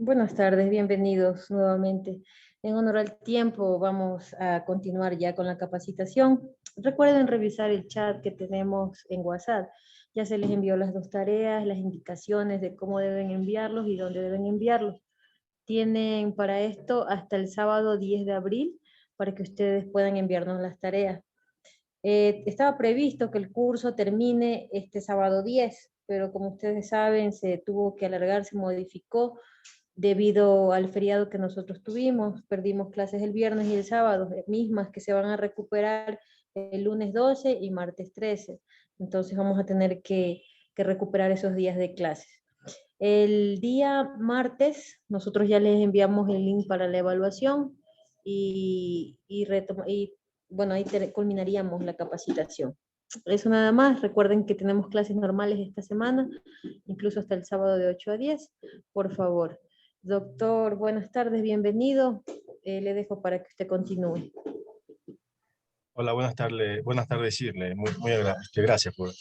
Buenas tardes, bienvenidos nuevamente. En honor al tiempo, vamos a continuar ya con la capacitación. Recuerden revisar el chat que tenemos en WhatsApp. Ya se les envió las dos tareas, las indicaciones de cómo deben enviarlos y dónde deben enviarlos. Tienen para esto hasta el sábado 10 de abril para que ustedes puedan enviarnos las tareas. Estaba previsto que el curso termine este sábado 10, pero como ustedes saben, se tuvo que alargar, se modificó debido al feriado que nosotros tuvimos. Perdimos clases el viernes y el sábado, mismas que se van a recuperar el lunes 12 y martes 13. Entonces vamos a tener que recuperar esos días de clases. El día martes nosotros ya les enviamos el link para la evaluación y bueno, ahí culminaríamos la capacitación. Eso nada más. Recuerden que tenemos clases normales esta semana, incluso hasta el sábado de 8 a 10. Por favor. Doctor, buenas tardes, bienvenido. Le dejo para que usted continúe. Hola, buenas tardes, Shirley. Gracias por...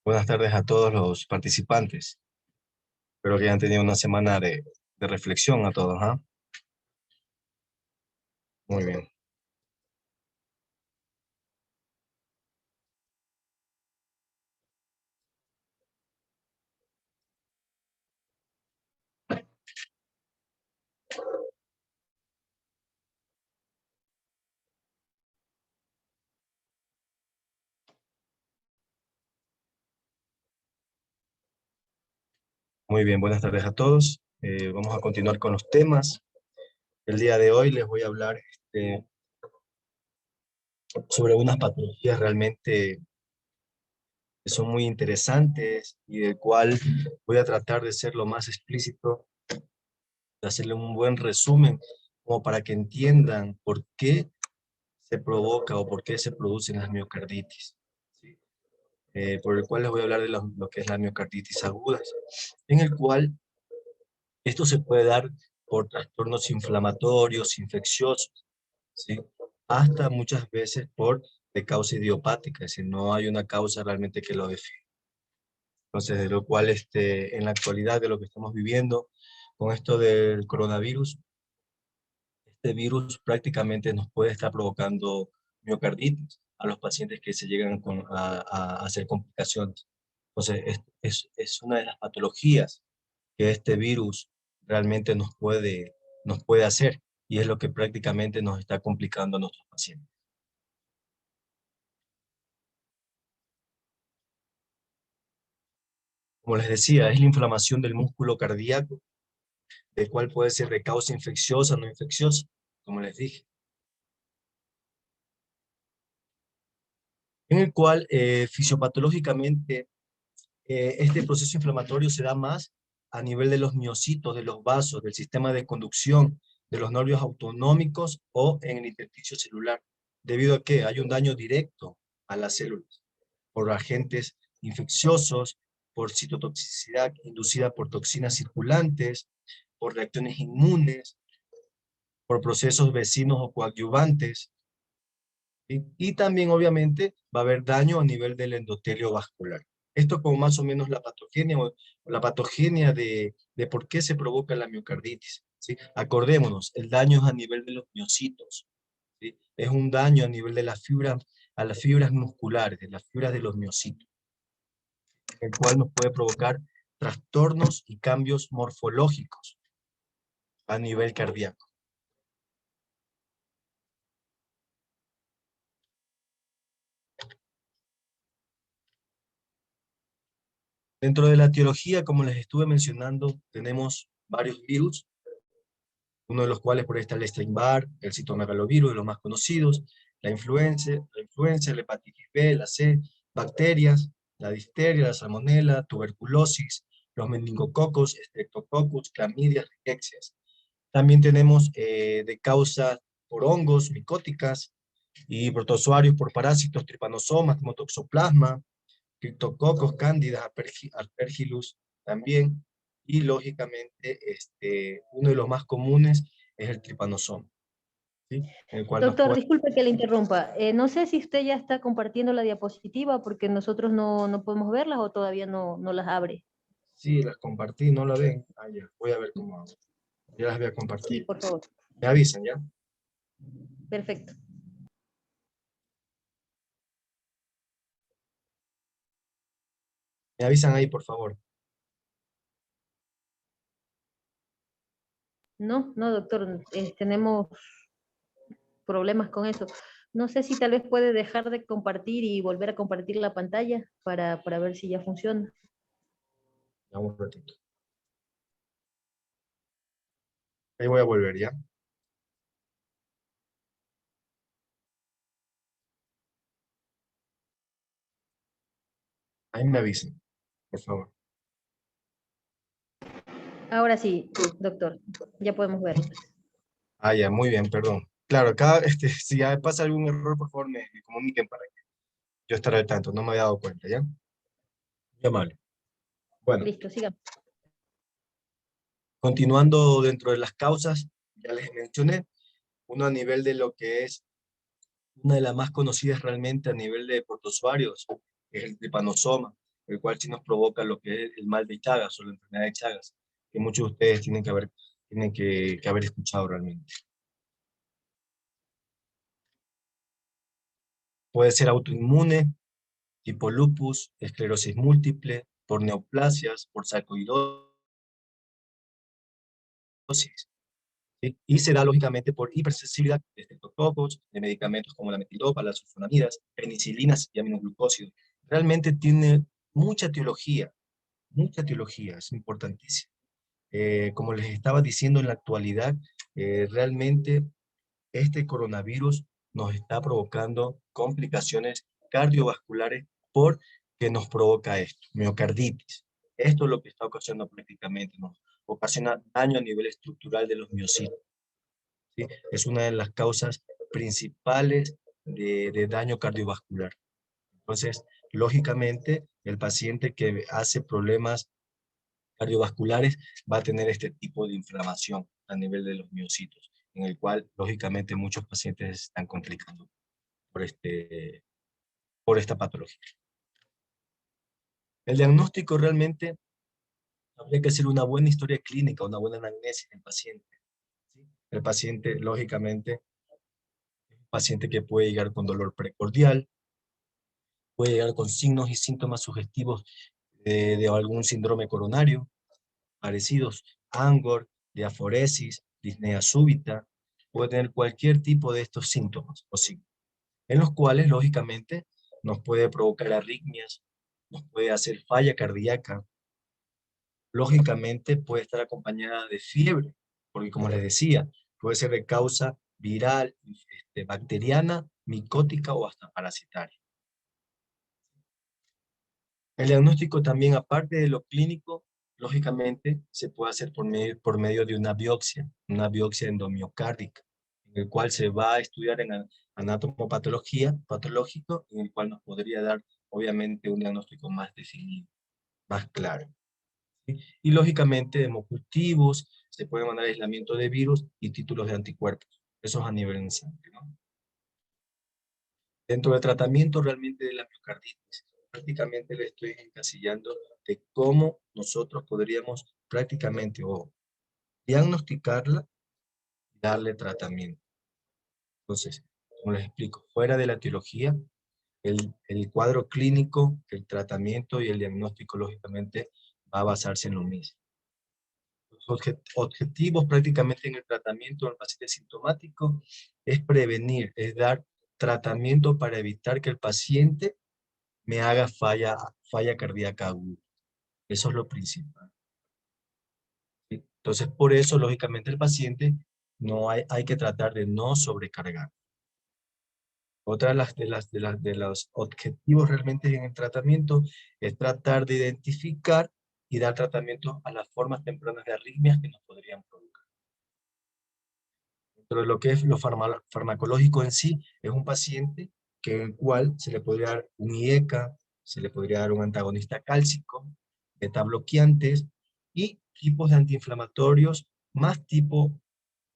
Buenas tardes a todos los participantes. Espero que hayan tenido una semana de reflexión a todos, ¿ah? Muy bien. Muy bien, buenas tardes a todos. Vamos a continuar con los temas. El día de hoy les voy a hablar sobre unas patologías realmente que son muy interesantes y del cual voy a tratar de ser lo más explícito, de hacerle un buen resumen, como para que entiendan por qué se provoca o por qué se producen las miocarditis, ¿sí? Por el cual les voy a hablar de lo que es la miocarditis aguda, en el cual esto se puede dar por trastornos inflamatorios, infecciosos, ¿sí? Hasta muchas veces de causa idiopática, es decir, no hay una causa realmente que lo define. Entonces, de lo cual en la actualidad de lo que estamos viviendo con esto del coronavirus, este virus prácticamente nos puede estar provocando miocarditis a los pacientes que se llegan a hacer complicaciones. Entonces, es una de las patologías que este virus realmente nos puede hacer, y es lo que prácticamente nos está complicando a nuestros pacientes. Como les decía, es la inflamación del músculo cardíaco, el cual puede ser de causa infecciosa o no infecciosa, como les dije. En el cual fisiopatológicamente este proceso inflamatorio se da más a nivel de los miocitos, de los vasos, del sistema de conducción, de los nervios autonómicos o en el intersticio celular, debido a que hay un daño directo a las células por agentes infecciosos, por citotoxicidad inducida por toxinas circulantes, por reacciones inmunes, por procesos vecinos o coadyuvantes, ¿sí? Y también obviamente va a haber daño a nivel del endotelio vascular. Esto como más o menos la patogenia de por qué se provoca la miocarditis, ¿sí? Acordémonos, el daño es a nivel de los miocitos, ¿sí? Es un daño a nivel de a las fibras musculares, de las fibras de los miocitos, el cual nos puede provocar trastornos y cambios morfológicos a nivel cardíaco. Dentro de la etiología, como les estuve mencionando, tenemos varios virus, uno de los cuales por ahí está el Epstein-Barr, el citomegalovirus, de los más conocidos, la hepatitis B, la C, bacterias, la difteria, la salmonela, tuberculosis, los meningococos, streptococcus, clamidias, rickettsias. También tenemos de causa por hongos, micóticas, y protozoarios por parásitos, tripanosomas, como toxoplasma, criptococos, cándidas, aspergillus también, y lógicamente uno de los más comunes es el tripanosoma. ¿sí? En el cual nos Doctor, puede... disculpe que le interrumpa. No sé si usted ya está compartiendo la diapositiva porque nosotros no podemos verlas o todavía no las abre. Sí, las compartí, ¿no la ven? Ah, ya, voy a ver cómo hago. Ya las voy a Sí, compartir. por favor. Me avisan, ¿ya? Perfecto. Me avisan ahí, por favor. No, doctor, tenemos problemas con eso. No sé si tal vez puede dejar de compartir y volver a compartir la pantalla para ver si ya funciona. Ya un ratito. Ahí voy a volver, ¿ya? Ahí me avisan, por favor. Ahora sí, doctor, ya podemos ver. Ah, ya, muy bien, perdón. Claro, acá, si ya pasa algún error, por favor, me comuniquen para que yo estaré al tanto. No me había dado cuenta, ¿ya? Muy amable. Bueno, Listo, sigamos. continuando dentro de las causas, ya les mencioné, uno a nivel de lo que es una de las más conocidas realmente a nivel de protozoarios, que es el tripanosoma, el cual sí nos provoca lo que es el mal de Chagas o la enfermedad de Chagas, que muchos de ustedes tienen que haber escuchado realmente. Puede ser autoinmune, tipo lupus, esclerosis múltiple, por neoplasias, por sarcoidosis, ¿sí? Y se da lógicamente por hipersensibilidad de estreptococos, de medicamentos como la metidopa, las sulfonamidas, penicilinas y aminoglucósidos. Realmente tiene mucha teología, es importantísimo. Como les estaba diciendo en la actualidad, realmente este coronavirus nos está provocando complicaciones cardiovasculares porque nos provoca esto, miocarditis. Esto es lo que está ocasionando prácticamente, nos ocasiona daño a nivel estructural de los miocitos, ¿sí? Es una de las causas principales de daño cardiovascular. Entonces, lógicamente, el paciente que hace problemas cardiovasculares va a tener este tipo de inflamación a nivel de los miocitos, en el cual, lógicamente, muchos pacientes se están complicando por, por esta patología. El diagnóstico realmente habría que hacer una buena historia clínica, una buena anamnesis del paciente, ¿sí? El paciente, lógicamente, es un paciente que puede llegar con dolor precordial, puede llegar con signos y síntomas sugestivos de algún síndrome coronario, parecidos, angor, diaforesis, disnea súbita, puede tener cualquier tipo de estos síntomas o signos, en los cuales, lógicamente, nos puede provocar arritmias, nos puede hacer falla cardíaca, lógicamente puede estar acompañada de fiebre, porque como les decía, puede ser de causa viral, bacteriana, micótica o hasta parasitaria. El diagnóstico también, aparte de lo clínico, lógicamente se puede hacer por medio de una biopsia endomiocárdica, en el cual se va a estudiar en anatomopatología, patológico, en el cual nos podría dar, obviamente, un diagnóstico más definido, más claro, ¿sí? Y lógicamente, hemocultivos, se puede mandar aislamiento de virus y títulos de anticuerpos. Eso es a nivel en sangre, ¿no? Dentro del tratamiento realmente de la miocarditis, prácticamente le estoy encasillando de cómo nosotros podríamos prácticamente o diagnosticarla y darle tratamiento. Entonces, como les explico, fuera de la etiología, el cuadro clínico, el tratamiento y el diagnóstico, lógicamente, va a basarse en lo mismo. Los objetivos prácticamente en el tratamiento del paciente sintomático es prevenir, es dar tratamiento para evitar que el paciente me haga falla cardíaca aguda. Eso es lo principal, ¿sí? Entonces, por eso, lógicamente, el paciente hay que tratar de no sobrecargar. Otra de los objetivos realmente en el tratamiento es tratar de identificar y dar tratamiento a las formas tempranas de arritmias que nos podrían provocar. Pero lo que es lo farmacológico en sí, es un paciente que el cual se le podría dar un IECA, se le podría dar un antagonista cálcico, beta bloqueantes y tipos de antiinflamatorios más tipo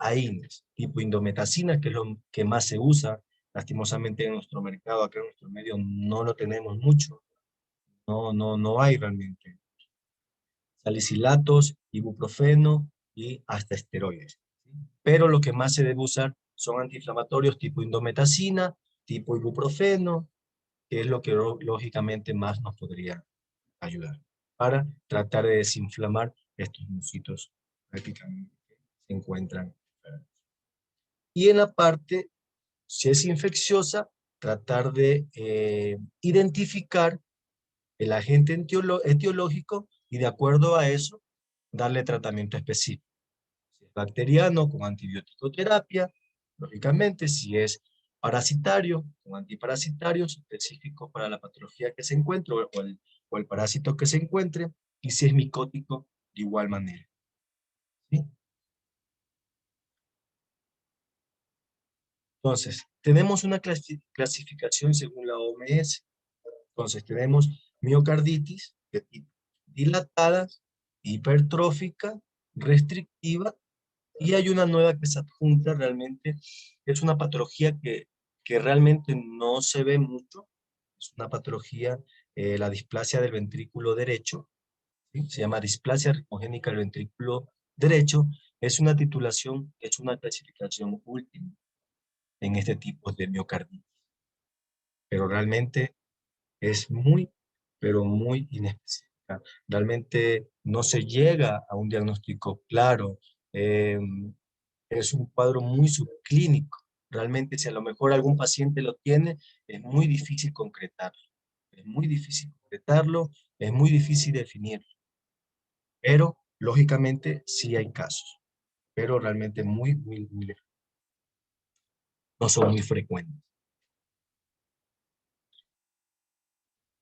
AINES, tipo indometacina, que es lo que más se usa. Lastimosamente en nuestro mercado, acá en nuestro medio, no lo tenemos mucho. No hay realmente. Salicilatos, ibuprofeno y hasta esteroides. Pero lo que más se debe usar son antiinflamatorios tipo indometacina, tipo ibuprofeno, que es lo que lógicamente más nos podría ayudar para tratar de desinflamar estos mucitos prácticamente que se encuentran enfermos. Y en la parte, si es infecciosa, tratar de identificar el agente etiológico y de acuerdo a eso, darle tratamiento específico. Si es bacteriano, con antibiótico terapia, lógicamente, si es parasitario, con antiparasitarios específicos para la patología que se encuentre o el parásito que se encuentre, y si es micótico, de igual manera. ¿Sí? Entonces, tenemos una clasificación según la OMS. Entonces, tenemos miocarditis de tipo dilatada, hipertrófica, restrictiva, y hay una nueva que se adjunta realmente, que es una patología que realmente no se ve mucho, es una patología, la displasia del ventrículo derecho, ¿sí? Se llama displasia ritmogénica del ventrículo derecho, es una titulación, es una clasificación última en este tipo de miocarditis, pero realmente es muy, pero muy inespecífica. Realmente no se llega a un diagnóstico claro. Es un cuadro muy subclínico. Realmente si a lo mejor algún paciente lo tiene, es muy difícil concretarlo. Es muy difícil concretarlo, es muy difícil definirlo. Pero, lógicamente, sí hay casos. Pero realmente muy no son muy frecuentes.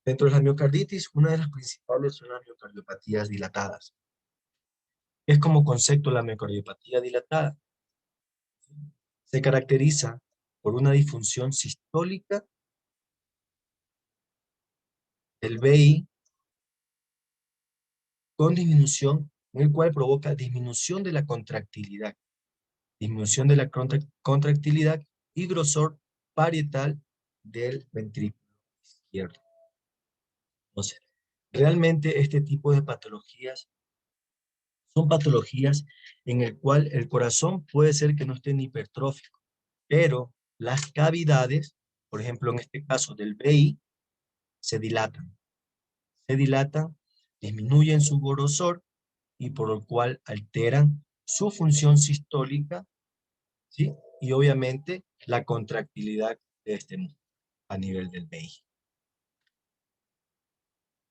Dentro de la miocarditis, una de las principales son las miocardiopatías dilatadas. Es como concepto la miocardiopatía dilatada. Se caracteriza por una disfunción sistólica del VI con disminución, en el cual provoca disminución de la contractilidad, disminución de la contractilidad y grosor parietal del ventrículo izquierdo. Entonces, realmente este tipo de patologías son patologías en el cual el corazón puede ser que no esté en hipertrófico, pero las cavidades, por ejemplo en este caso del VI, se dilatan, disminuyen su grosor y por lo cual alteran su función sistólica, ¿sí? Y obviamente la contractilidad de este músculo a nivel del VI.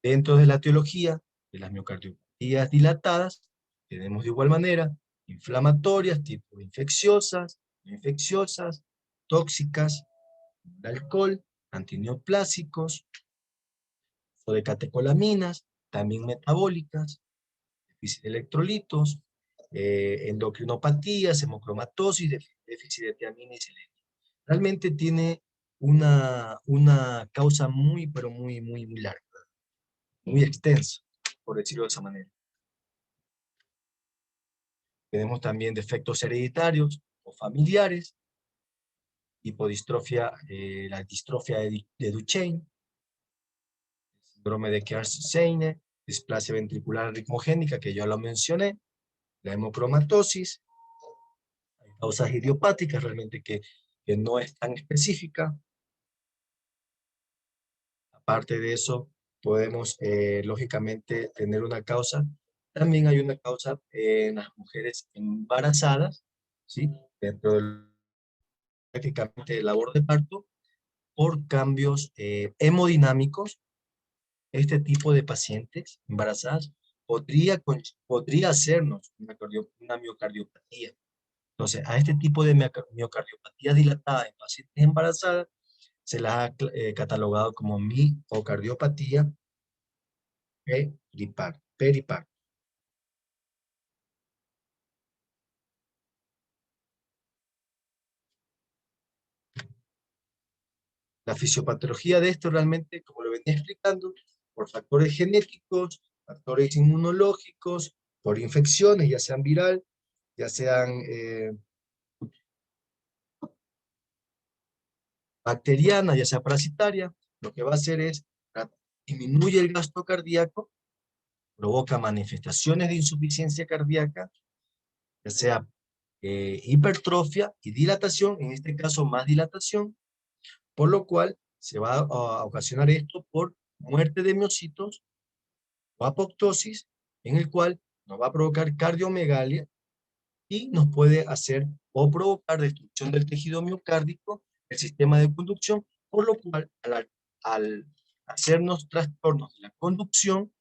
Dentro de la etiología de las miocardiopatías dilatadas, tenemos de igual manera inflamatorias, tipo infecciosas, no infecciosas, tóxicas, el alcohol, antineoplásicos, o de catecolaminas, también metabólicas, déficit de electrolitos, endocrinopatías, hemocromatosis, déficit de tiamina y selenio. Realmente tiene una causa muy, pero muy larga, muy extensa, por decirlo de esa manera. Tenemos también defectos hereditarios o familiares, hipodistrofia, la distrofia de Duchenne, síndrome de Kearns-Sayre, displasia ventricular ritmogénica, que yo lo mencioné, la hemocromatosis, hay causas idiopáticas realmente que no es tan específica. Aparte de eso, podemos lógicamente tener una causa. También hay una causa en las mujeres embarazadas, ¿sí? Dentro del prácticamente de labor de parto, por cambios hemodinámicos. Este tipo de pacientes embarazadas podría hacernos una miocardiopatía. Entonces, a este tipo de miocardiopatías dilatadas en pacientes embarazadas se las ha catalogado como miocardiopatía periparto. La fisiopatología de esto realmente, como lo venía explicando, por factores genéticos, factores inmunológicos, por infecciones, ya sean viral, ya sean bacteriana, ya sea parasitaria, lo que va a hacer es disminuye el gasto cardíaco, provoca manifestaciones de insuficiencia cardíaca, ya sea hipertrofia y dilatación, en este caso más dilatación, por lo cual se va a ocasionar esto por muerte de miocitos o apoptosis, en el cual nos va a provocar cardiomegalia y nos puede hacer o provocar destrucción del tejido miocárdico, el sistema de conducción, por lo cual al hacernos trastornos de la conducción,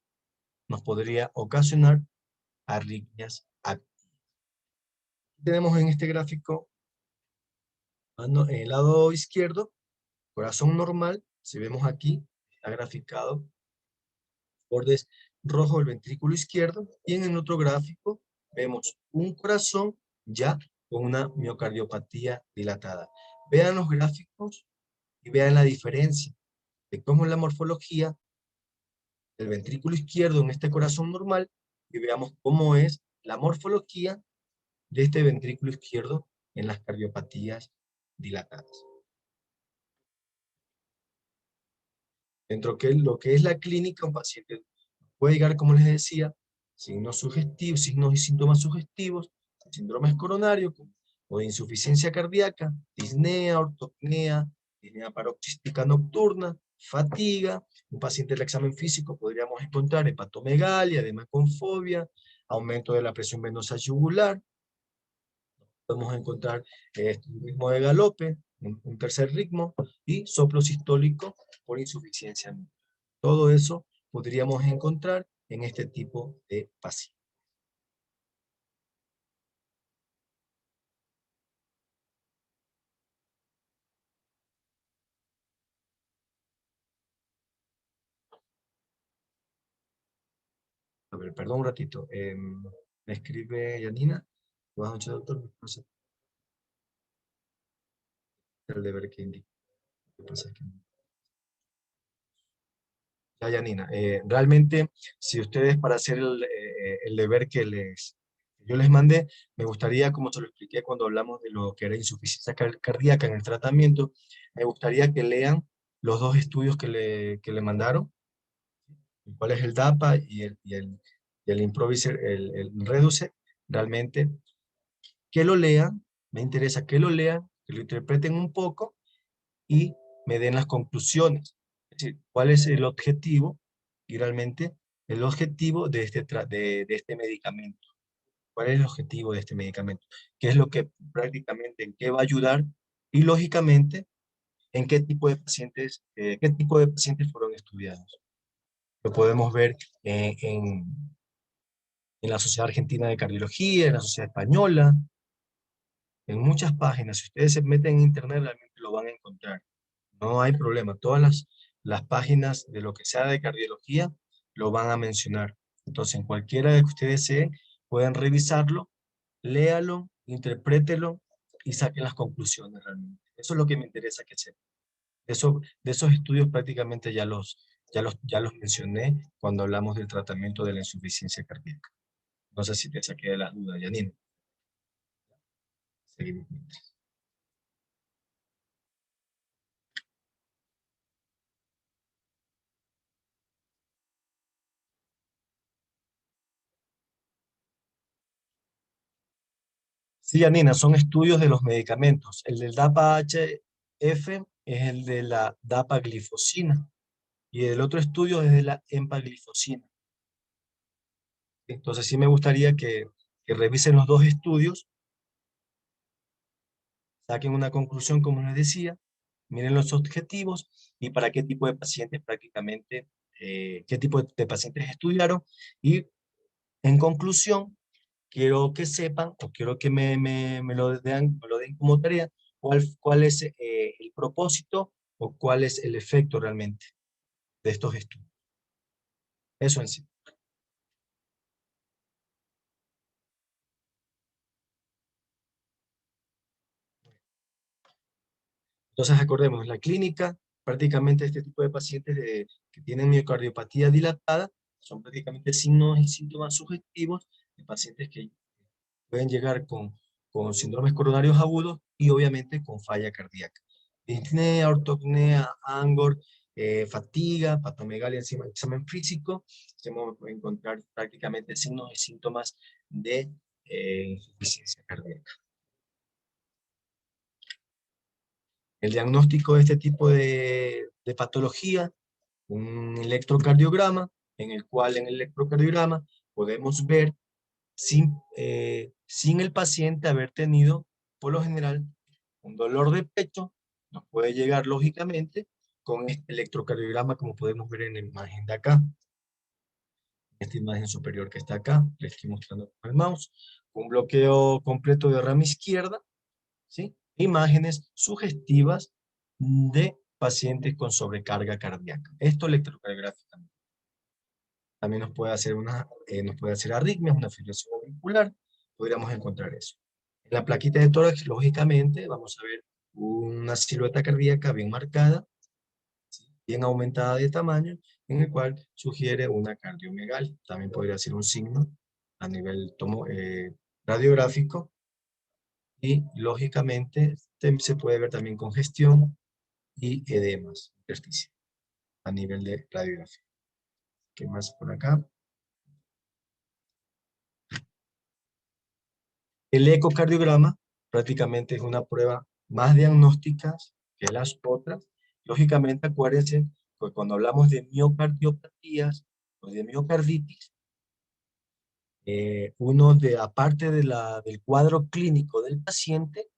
nos podría ocasionar arritmias activas. Tenemos en este gráfico, en el lado izquierdo, corazón normal, si vemos aquí, está graficado, bordes rojos del ventrículo izquierdo, y en el otro gráfico vemos un corazón ya con una miocardiopatía dilatada. Vean los gráficos y vean la diferencia de cómo es la morfología del ventrículo izquierdo en este corazón normal, y veamos cómo es la morfología de este ventrículo izquierdo en las cardiopatías dilatadas. Dentro de lo que es la clínica, un paciente puede llegar, como les decía, signos sugestivos, signos y síntomas sugestivos, síndromes coronarios o de insuficiencia cardíaca, disnea, ortopnea, disnea paroxística nocturna, fatiga. Un paciente del examen físico podríamos encontrar hepatomegalia, edema con fobia, aumento de la presión venosa yugular. Podemos encontrar un ritmo de galope, un tercer ritmo, y soplo sistólico por insuficiencia. Todo eso podríamos encontrar en este tipo de pacientes. A ver, perdón un ratito. Me escribe Yanina. Buenas noches, doctor. No sé el deber que indica. Lo que pasa es que ya, Yanina, realmente, si ustedes para hacer el deber que yo les mandé, me gustaría, como se lo expliqué cuando hablamos de lo que era insuficiencia cardíaca en el tratamiento, me gustaría que lean los dos estudios que le mandaron, cuál es el DAPA y el Improviser, el Reduce, realmente, que lo lean, me interesa que lo lean, que lo interpreten un poco y me den las conclusiones. Es decir, cuál es el objetivo y realmente el objetivo de de este medicamento. ¿Cuál es el objetivo de este medicamento? ¿Qué es lo que prácticamente, en qué va a ayudar? Y lógicamente, en qué tipo de pacientes fueron estudiados. Lo podemos ver en la Sociedad Argentina de Cardiología, en la Sociedad Española, en muchas páginas. Si ustedes se meten en internet, realmente lo van a encontrar. No hay problema. Todas las páginas de lo que sea de cardiología lo van a mencionar. Entonces, en cualquiera de que ustedes deseen, pueden revisarlo, léalo, interprételo y saquen las conclusiones realmente. Eso es lo que me interesa que sepan. De esos estudios prácticamente ya los mencioné cuando hablamos del tratamiento de la insuficiencia cardíaca. No sé si te saqué de las dudas, Janine. Seguimos. Sí, Janina, son estudios de los medicamentos. El del DAPA-HF es el de la dapaglifosina y el otro estudio es de la empaglifosina. Entonces sí me gustaría que revisen los dos estudios, saquen una conclusión, como les decía, miren los objetivos y para qué tipo de pacientes prácticamente, qué tipo de pacientes estudiaron. Y en conclusión, quiero que sepan o quiero que me lo den como tarea, cuál es el propósito o cuál es el efecto realmente de estos estudios. Eso en sí. Entonces acordemos, la clínica, prácticamente este tipo de pacientes que tienen miocardiopatía dilatada, son prácticamente signos y síntomas sugestivos de pacientes que pueden llegar con síndromes coronarios agudos y obviamente con falla cardíaca. disnea, ortopnea, angor, fatiga, patomegalia, encima del examen físico, vamos a encontrar prácticamente signos y síntomas de insuficiencia cardíaca. El diagnóstico de este tipo de patología, un electrocardiograma, en el cual en el electrocardiograma podemos ver sin el paciente haber tenido, por lo general, un dolor de pecho, nos puede llegar lógicamente con este electrocardiograma, como podemos ver en la imagen de acá, esta imagen superior que está acá, le estoy mostrando con el mouse, un bloqueo completo de rama izquierda, ¿sí? Imágenes sugestivas de pacientes con sobrecarga cardíaca. Esto electrocardiográficamente. También nos puede hacer arritmias, una fibrilación auricular, podríamos encontrar eso. En la plaquita de tórax, lógicamente, vamos a ver una silueta cardíaca bien marcada, ¿sí? Bien aumentada de tamaño, en el cual sugiere una cardiomegalia. También podría ser un signo a nivel radiográfico, y lógicamente se puede ver también congestión y edemas, intersticio, a nivel de radiografía. ¿Qué más por acá? El ecocardiograma prácticamente es una prueba más diagnóstica que las otras. Lógicamente, acuérdense que cuando hablamos de miocardiopatías o de miocarditis, aparte del cuadro clínico del paciente,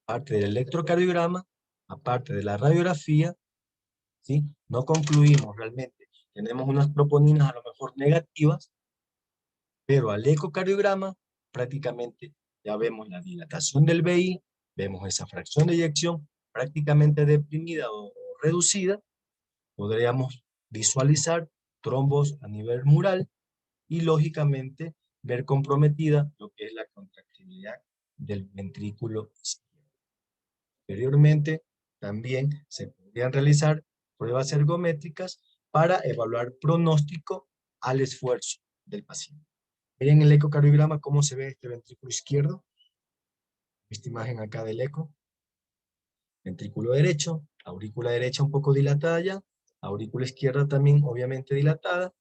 aparte del electrocardiograma, aparte de la radiografía, ¿sí? No concluimos realmente. Tenemos unas troponinas a lo mejor negativas, pero al ecocardiograma prácticamente ya vemos la dilatación del VI, vemos esa fracción de eyección prácticamente deprimida o reducida, podríamos visualizar trombos a nivel mural y lógicamente ver comprometida lo que es la contractilidad del ventrículo izquierdo. Posteriormente también se podrían realizar pruebas ergométricas para evaluar pronóstico al esfuerzo del paciente. Miren el ecocardiograma cómo se ve este ventrículo izquierdo. Esta imagen acá del eco. Ventrículo derecho, aurícula derecha un poco dilatada ya, aurícula izquierda también obviamente dilatada,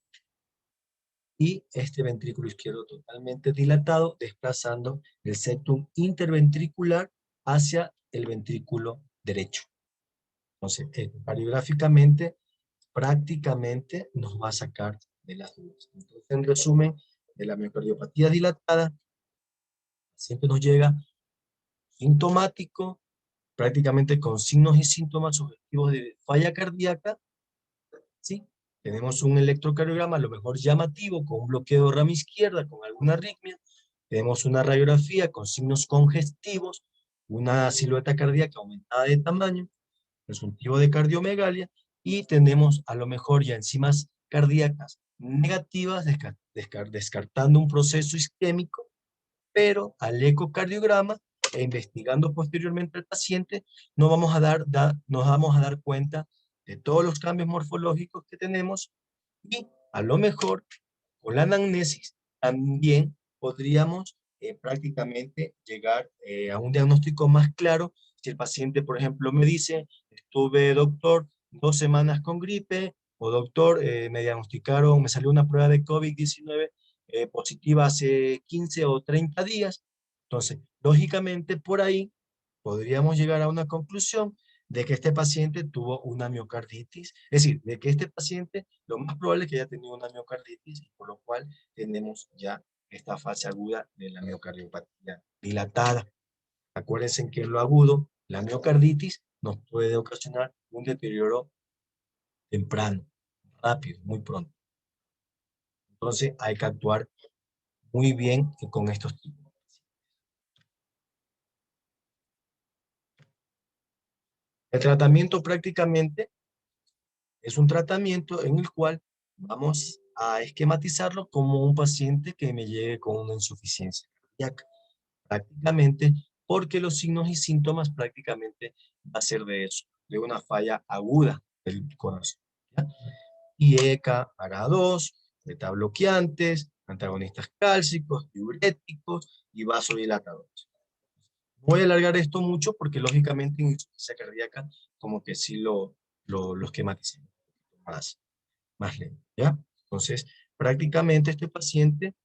y este ventrículo izquierdo totalmente dilatado, desplazando el septum interventricular hacia el ventrículo derecho. Entonces, ecocardiográficamente, prácticamente nos va a sacar de las dudas. Entonces, en resumen, de la miocardiopatía dilatada, siempre nos llega sintomático, prácticamente con signos y síntomas sugestivos de falla cardíaca, ¿sí? Tenemos un electrocardiograma a lo mejor llamativo, con un bloqueo de rama izquierda, con alguna arritmia. Tenemos una radiografía con signos congestivos, una silueta cardíaca aumentada de tamaño, presuntivo de cardiomegalia, y tenemos a lo mejor ya enzimas cardíacas negativas, descartando un proceso isquémico, pero al ecocardiograma e investigando posteriormente al paciente, nos vamos a dar cuenta de todos los cambios morfológicos que tenemos, y a lo mejor con la anamnesis también podríamos prácticamente llegar a un diagnóstico más claro. Si el paciente, por ejemplo, me dice, estuve, doctor, 2 semanas con gripe, o doctor, me salió una prueba de COVID-19 positiva hace 15 o 30 días. Entonces, lógicamente, por ahí podríamos llegar a una conclusión de que este paciente tuvo una miocarditis, es decir, de que este paciente lo más probable es que haya tenido una miocarditis, por lo cual tenemos ya esta fase aguda de la miocardiopatía dilatada. Acuérdense que en lo agudo, la miocarditis nos puede ocasionar un deterioro temprano, rápido, muy pronto. Entonces hay que actuar muy bien con estos tipos. El tratamiento prácticamente es un tratamiento en el cual vamos a esquematizarlo como un paciente que me llegue con una insuficiencia cardíaca, prácticamente, porque los signos y síntomas prácticamente va a ser de eso, de una falla aguda del corazón, ¿ya? IECA, ARA2, beta bloqueantes, antagonistas cálcicos, diuréticos y vasodilatadores. Voy a alargar esto mucho porque lógicamente en insuficiencia cardíaca como que sí lo esquematicé más lento, ¿ya? Entonces, prácticamente este paciente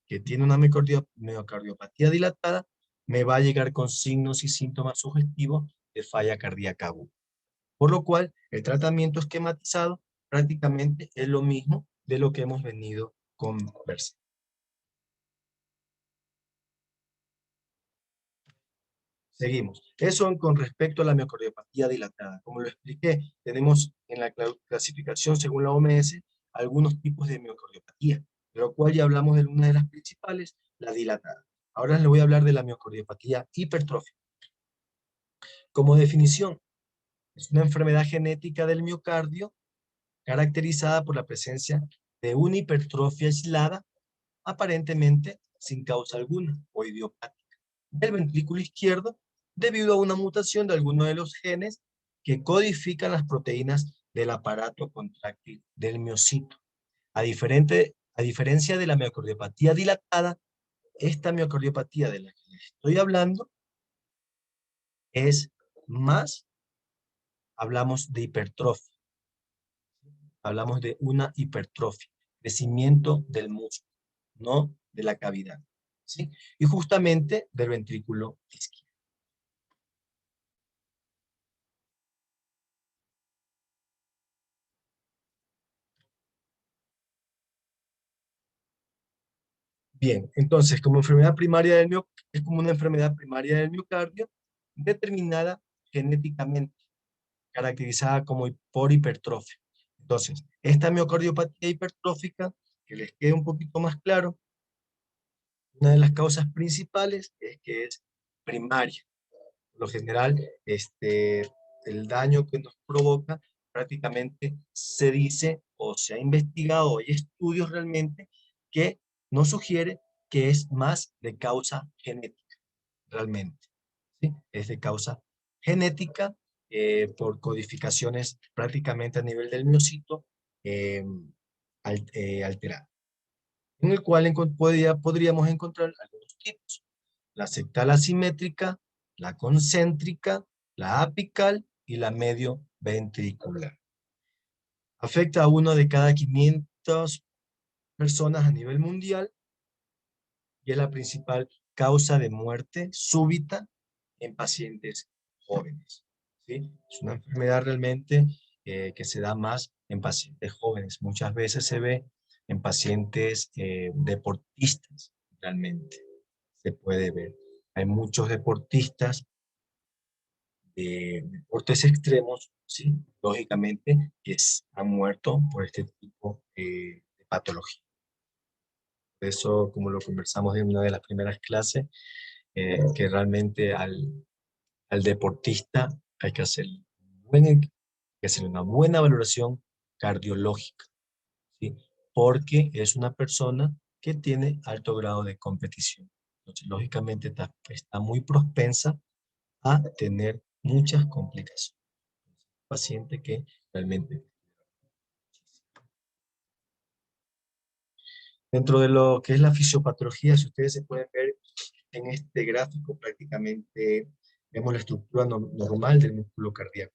que tiene una miocardiopatía dilatada me va a llegar con signos y síntomas sugestivos de falla cardíaca aguda. Por lo cual, el tratamiento esquematizado prácticamente es lo mismo de lo que hemos venido conversando. Seguimos. Eso con respecto a la miocardiopatía dilatada. Como lo expliqué, tenemos en la clasificación según la OMS algunos tipos de miocardiopatía, de lo cual ya hablamos de una de las principales, la dilatada. Ahora les voy a hablar de la miocardiopatía hipertrófica. Como definición, es una enfermedad genética del miocardio caracterizada por la presencia de una hipertrofia aislada, aparentemente sin causa alguna o idiopática, del ventrículo izquierdo debido a una mutación de alguno de los genes que codifican las proteínas del aparato contráctil del miocito. A diferencia de la miocardiopatía dilatada, esta miocardiopatía de la que les estoy hablando es más, hablamos de hipertrofia, hablamos de una hipertrofia, crecimiento del músculo, no de la cavidad, ¿sí? Y justamente del ventrículo izquierdo. Bien, entonces, como enfermedad primaria del miocardio, es como una enfermedad primaria del miocardio determinada genéticamente, caracterizada como por hipertrofia. Entonces, esta miocardiopatía hipertrófica, que les quede un poquito más claro, una de las causas principales es que es primaria. Por lo general, el daño que nos provoca prácticamente se dice o se ha investigado, hay estudios realmente que nos sugiere que es más de causa genética, realmente. ¿Sí? Es de causa genética por codificaciones prácticamente a nivel del miocito eh, alterada, en el cual podríamos encontrar algunos tipos: la sectal asimétrica, la concéntrica, la apical y la medio ventricular. Afecta a uno de cada 500 personas a nivel mundial y es la principal causa de muerte súbita en pacientes jóvenes, ¿sí? Es una enfermedad realmente que se da más en pacientes jóvenes. Muchas veces se ve en pacientes deportistas, realmente se puede ver. Hay muchos deportistas de deportes extremos, ¿sí? Lógicamente, han muerto por este tipo de patología. Por eso, como lo conversamos en una de las primeras clases, que realmente al deportista hay que hacerle una buena valoración cardiológica, ¿sí? Porque es una persona que tiene alto grado de competición. Entonces, lógicamente, está muy propensa a tener muchas complicaciones. Paciente que realmente, dentro de lo que es la fisiopatología, si ustedes se pueden ver en este gráfico, prácticamente vemos la estructura normal del músculo cardíaco.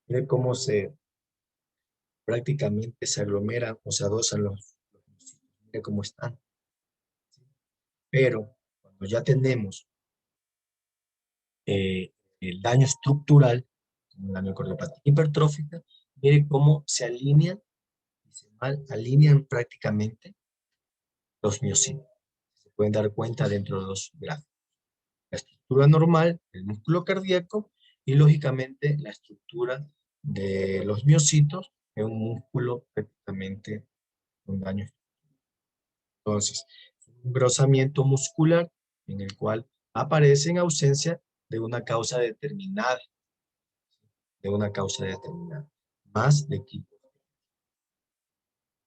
Miren cómo prácticamente se aglomeran o se adosan los músculos. Miren cómo están. Pero cuando ya tenemos el daño estructural, como la miocardiopatía hipertrófica, miren cómo se alinean y se mal alinean prácticamente los miocitos. Se pueden dar cuenta dentro de los gráficos. La estructura normal del músculo cardíaco y lógicamente la estructura de los miocitos en un músculo prácticamente con daño. Entonces, un engrosamiento muscular en el cual aparece en ausencia de una causa determinada, más de tipo.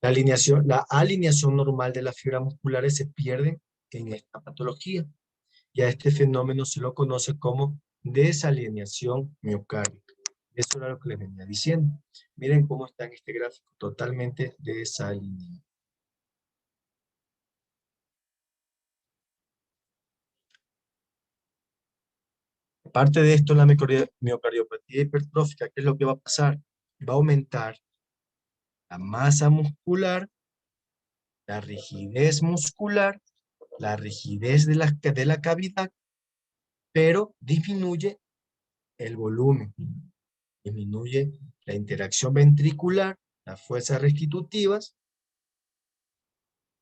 La alineación normal de las fibras musculares se pierde en esta patología. Y a este fenómeno se lo conoce como desalineación miocárdica. Eso era lo que les venía diciendo. Miren cómo está en este gráfico, totalmente desalineado. Aparte de esto, la miocardiopatía hipertrófica, ¿qué es lo que va a pasar? Va a aumentar la masa muscular, la rigidez muscular, la rigidez de la cavidad, pero disminuye el volumen, disminuye la interacción ventricular, las fuerzas restitutivas,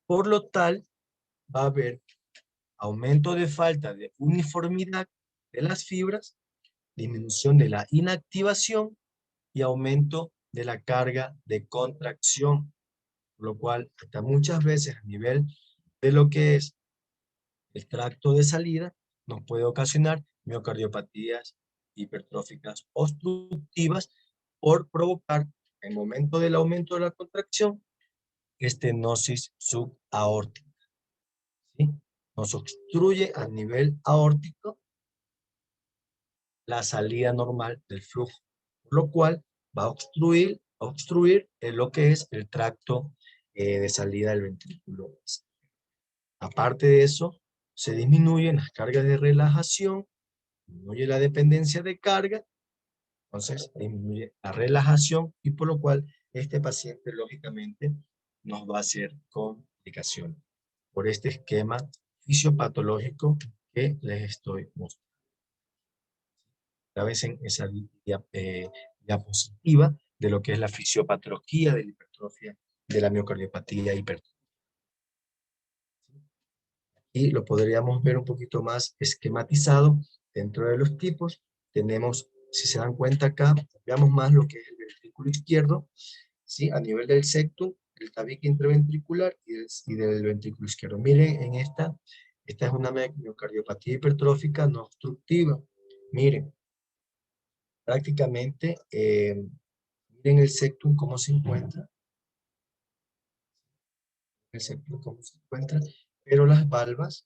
por lo tal va a haber aumento de falta de uniformidad de las fibras, disminución de la inactivación y aumento de la carga de contracción, por lo cual hasta muchas veces a nivel de lo que es el tracto de salida nos puede ocasionar miocardiopatías hipertróficas obstructivas por provocar, en el momento del aumento de la contracción, estenosis subaórtica, ¿sí? Nos obstruye a nivel aórtico la salida normal del flujo, por lo cual va a obstruir lo que es el tracto de salida del ventrículo. Aparte de eso, se disminuyen las cargas de relajación, disminuye la dependencia de carga, entonces disminuye la relajación y por lo cual este paciente lógicamente nos va a hacer complicaciones por este esquema fisiopatológico que les estoy mostrando. A veces en esa diapositiva de lo que es la fisiopatología de la hipertrofia de la miocardiopatía hipertrófica. Y lo podríamos ver un poquito más esquematizado dentro de los tipos. Tenemos, si se dan cuenta acá, veamos más lo que es el ventrículo izquierdo, ¿sí? A nivel del septum, el tabique interventricular y del ventrículo izquierdo. Miren, esta es una miocardiopatía hipertrófica no obstructiva. Miren, prácticamente, miren el septum cómo se encuentra. El septum cómo se encuentra, pero las válvulas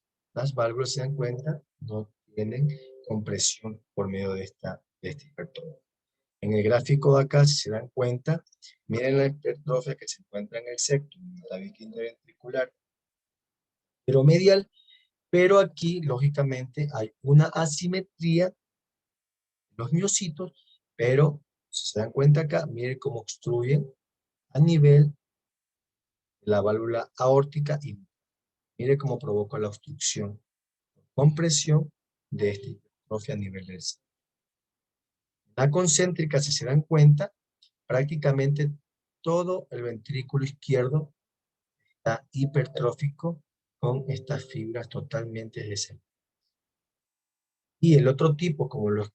se dan cuenta, no tienen compresión por medio de este hipertrofia. En el gráfico de acá, si se dan cuenta, miren la hipertrofia que se encuentra en el septum, en la tabique interventricular medial, pero aquí, lógicamente, hay una asimetría en los miocitos, pero si se dan cuenta acá, miren cómo obstruyen a nivel de la válvula aórtica y mire cómo provoca la obstrucción, compresión de esta hipertrofia a nivel del septum. La concéntrica, si se dan cuenta, prácticamente todo el ventrículo izquierdo está hipertrófico con estas fibras totalmente descendientes. Y el otro tipo, como lo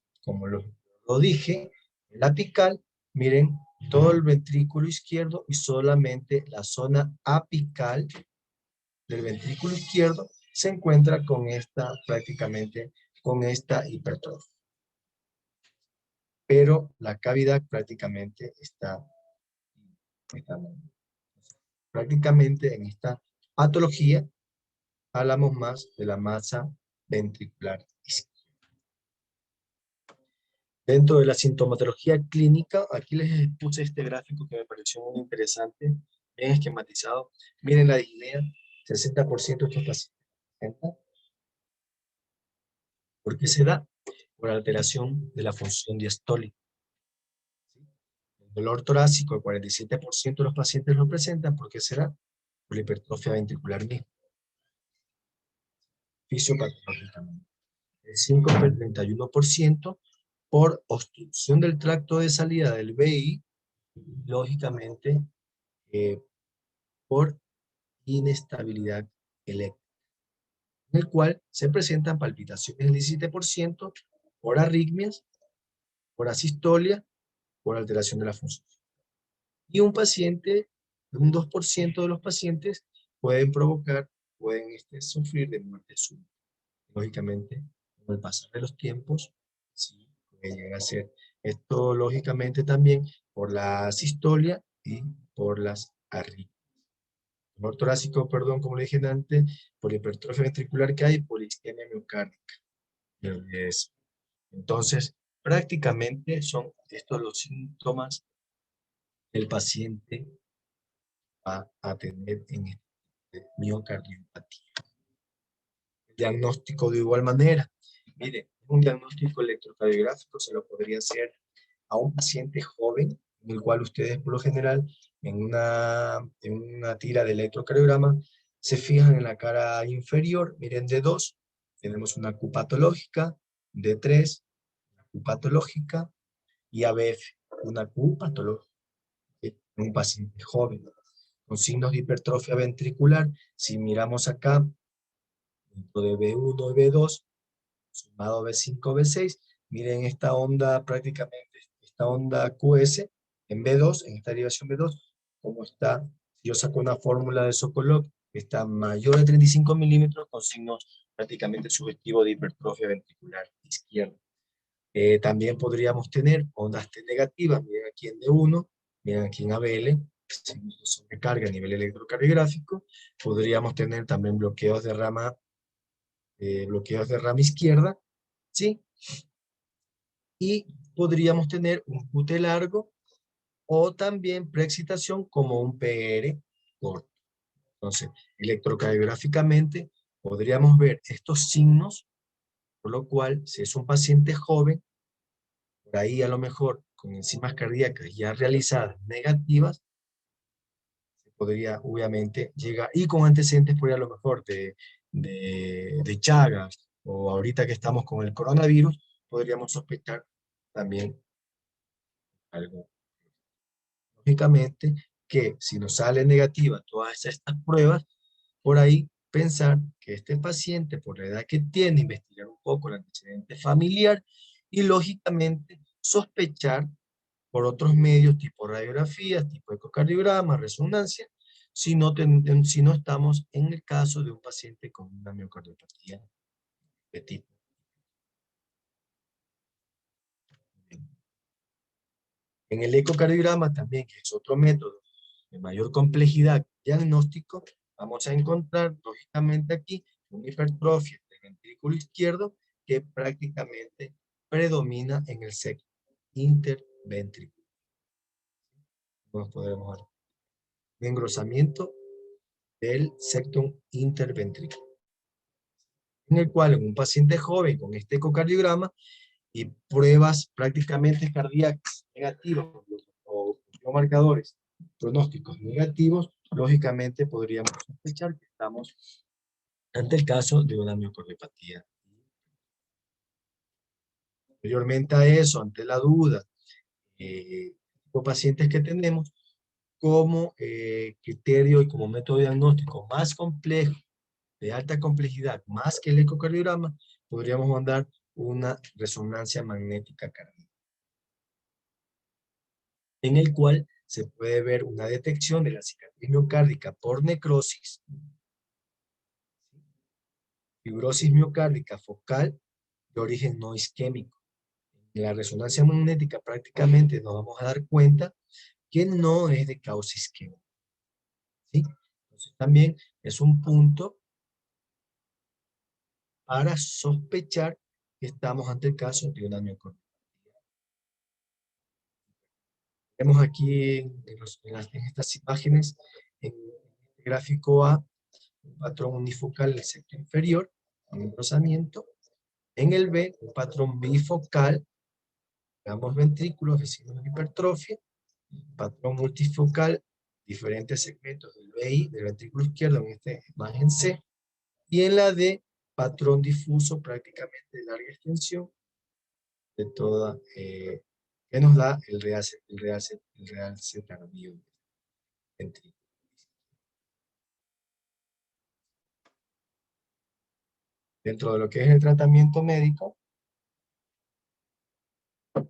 dije, el apical, miren, todo el ventrículo izquierdo y solamente la zona apical del ventrículo izquierdo se encuentra con prácticamente con esta hipertrofia. Pero la cavidad prácticamente está prácticamente en esta patología hablamos más de la masa ventricular izquierda. Dentro de la sintomatología clínica, aquí les puse este gráfico que me pareció muy interesante, bien esquematizado. Miren la disnea, 60% de estos pacientes. ¿Por qué se da? Por alteración de la función diastólica. El dolor torácico, el 47% de los pacientes lo presentan. ¿Por qué será? Por la hipertrofia ventricular misma. Fisiopatológicamente. El 5 el 31% por obstrucción del tracto de salida del VI, lógicamente por inestabilidad eléctrica, en el cual se presentan palpitaciones del 17%, por arritmias, por asistolia, por alteración de la función. Y un 2% de los pacientes pueden sufrir de muerte súbita. Lógicamente, con el pasar de los tiempos, sí, puede llegar a ser. Esto, lógicamente, también por la asistolia y por las arritmias. Dolor torácico, perdón, como le dije antes, por hipertrofia ventricular que hay, por isquemia miocárdica. Entonces, prácticamente son estos los síntomas que el paciente va a tener en miocardiopatía. El diagnóstico de igual manera. Mire, un diagnóstico electrocardiográfico se lo podría hacer a un paciente joven, en el cual ustedes por lo general en una tira de electrocardiograma se fijan en la cara inferior, miren D2, tenemos una Q patológica, D3, una Q patológica y ABF, una Q patológica en un paciente joven con signos de hipertrofia ventricular. Si miramos acá, dentro de B1 y B2, sumado B5, B6, miren esta onda prácticamente, esta onda QS en B2, en esta derivación B2, como está, si yo saco una fórmula de Sokolov, está mayor de 35 milímetros con signos prácticamente sugestivos de hipertrofia ventricular izquierda. También podríamos tener ondas T negativas, miren aquí en D1, miren aquí en ABL, signos de sobrecarga a nivel electrocardiográfico. Podríamos tener también bloqueos de rama izquierda, ¿sí? Y podríamos tener un QT largo o también preexcitación como un PR corto. Entonces, electrocardiográficamente podríamos ver estos signos, por lo cual, si es un paciente joven, por ahí a lo mejor con enzimas cardíacas ya realizadas negativas, se podría obviamente llegar, y con antecedentes por ahí a lo mejor de Chagas, o ahorita que estamos con el coronavirus, podríamos sospechar también algo. Lógicamente que si nos sale negativa todas estas pruebas, por ahí pensar que este paciente, por la edad que tiene, investigar un poco el antecedente familiar y lógicamente sospechar por otros medios tipo radiografías, tipo ecocardiograma, resonancia, si no estamos en el caso de un paciente con una miocardiopatía de tipo. En el ecocardiograma también, que es otro método de mayor complejidad diagnóstico, vamos a encontrar lógicamente aquí una hipertrofia del ventrículo izquierdo que prácticamente predomina en el sector interventricular. Nos podemos ver un engrosamiento del septum interventricular, en el cual en un paciente joven con este ecocardiograma y pruebas prácticamente cardíacas negativas o biomarcadores pronósticos negativos, lógicamente podríamos sospechar que estamos ante el caso de una miocardiopatía. Posteriormente a eso, ante la duda, los pacientes que tenemos como criterio y como método diagnóstico más complejo, de alta complejidad, más que el ecocardiograma, podríamos mandar una resonancia magnética cardíaca, en el cual se puede ver una detección de la cicatriz miocárdica por necrosis, fibrosis miocárdica focal de origen no isquémico. En la resonancia magnética prácticamente nos vamos a dar cuenta que no es de causa isquémica, ¿sí? Entonces también es un punto para sospechar que estamos ante el caso de una miocarditis. Vemos aquí en estas imágenes, en el gráfico A, un patrón unifocal del sector inferior, un engrosamiento. En el B, un patrón bifocal de ambos ventrículos de signos de hipertrofia. Patrón multifocal, diferentes segmentos del VI, del ventrículo izquierdo, en esta imagen C. Y en la D, patrón difuso prácticamente de larga extensión de toda, que nos da el realce tardío ventrículo. Dentro de lo que es el tratamiento médico, de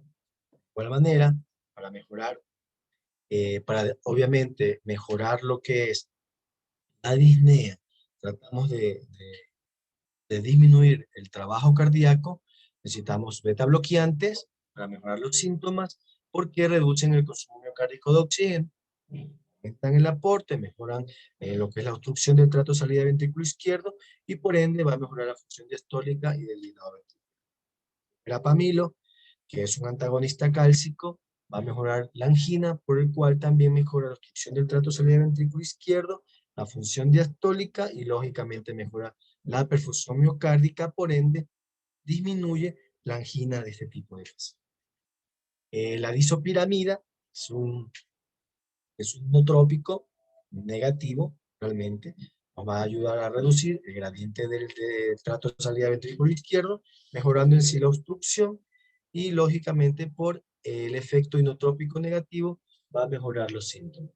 igual manera, para mejorar, para obviamente mejorar lo que es la disnea, tratamos de disminuir el trabajo cardíaco, necesitamos beta bloqueantes para mejorar los síntomas, porque reducen el consumo miocárdico de oxígeno, aumentan el aporte, mejoran lo que es la obstrucción del trato de salida ventrículo izquierdo, y por ende va a mejorar la función diastólica y del llenado ventricular. El apamilo, que es un antagonista cálcico, va a mejorar la angina, por el cual también mejora la obstrucción del trato de salida ventrículo izquierdo, la función diastólica y lógicamente mejora la perfusión miocárdica, por ende disminuye la angina de este tipo de pacientes. La disopiramida es un nootrópico negativo, realmente. Nos va a ayudar a reducir el gradiente del trato de salida ventrículo izquierdo, mejorando en sí la obstrucción, y lógicamente por el efecto inotrópico negativo va a mejorar los síntomas.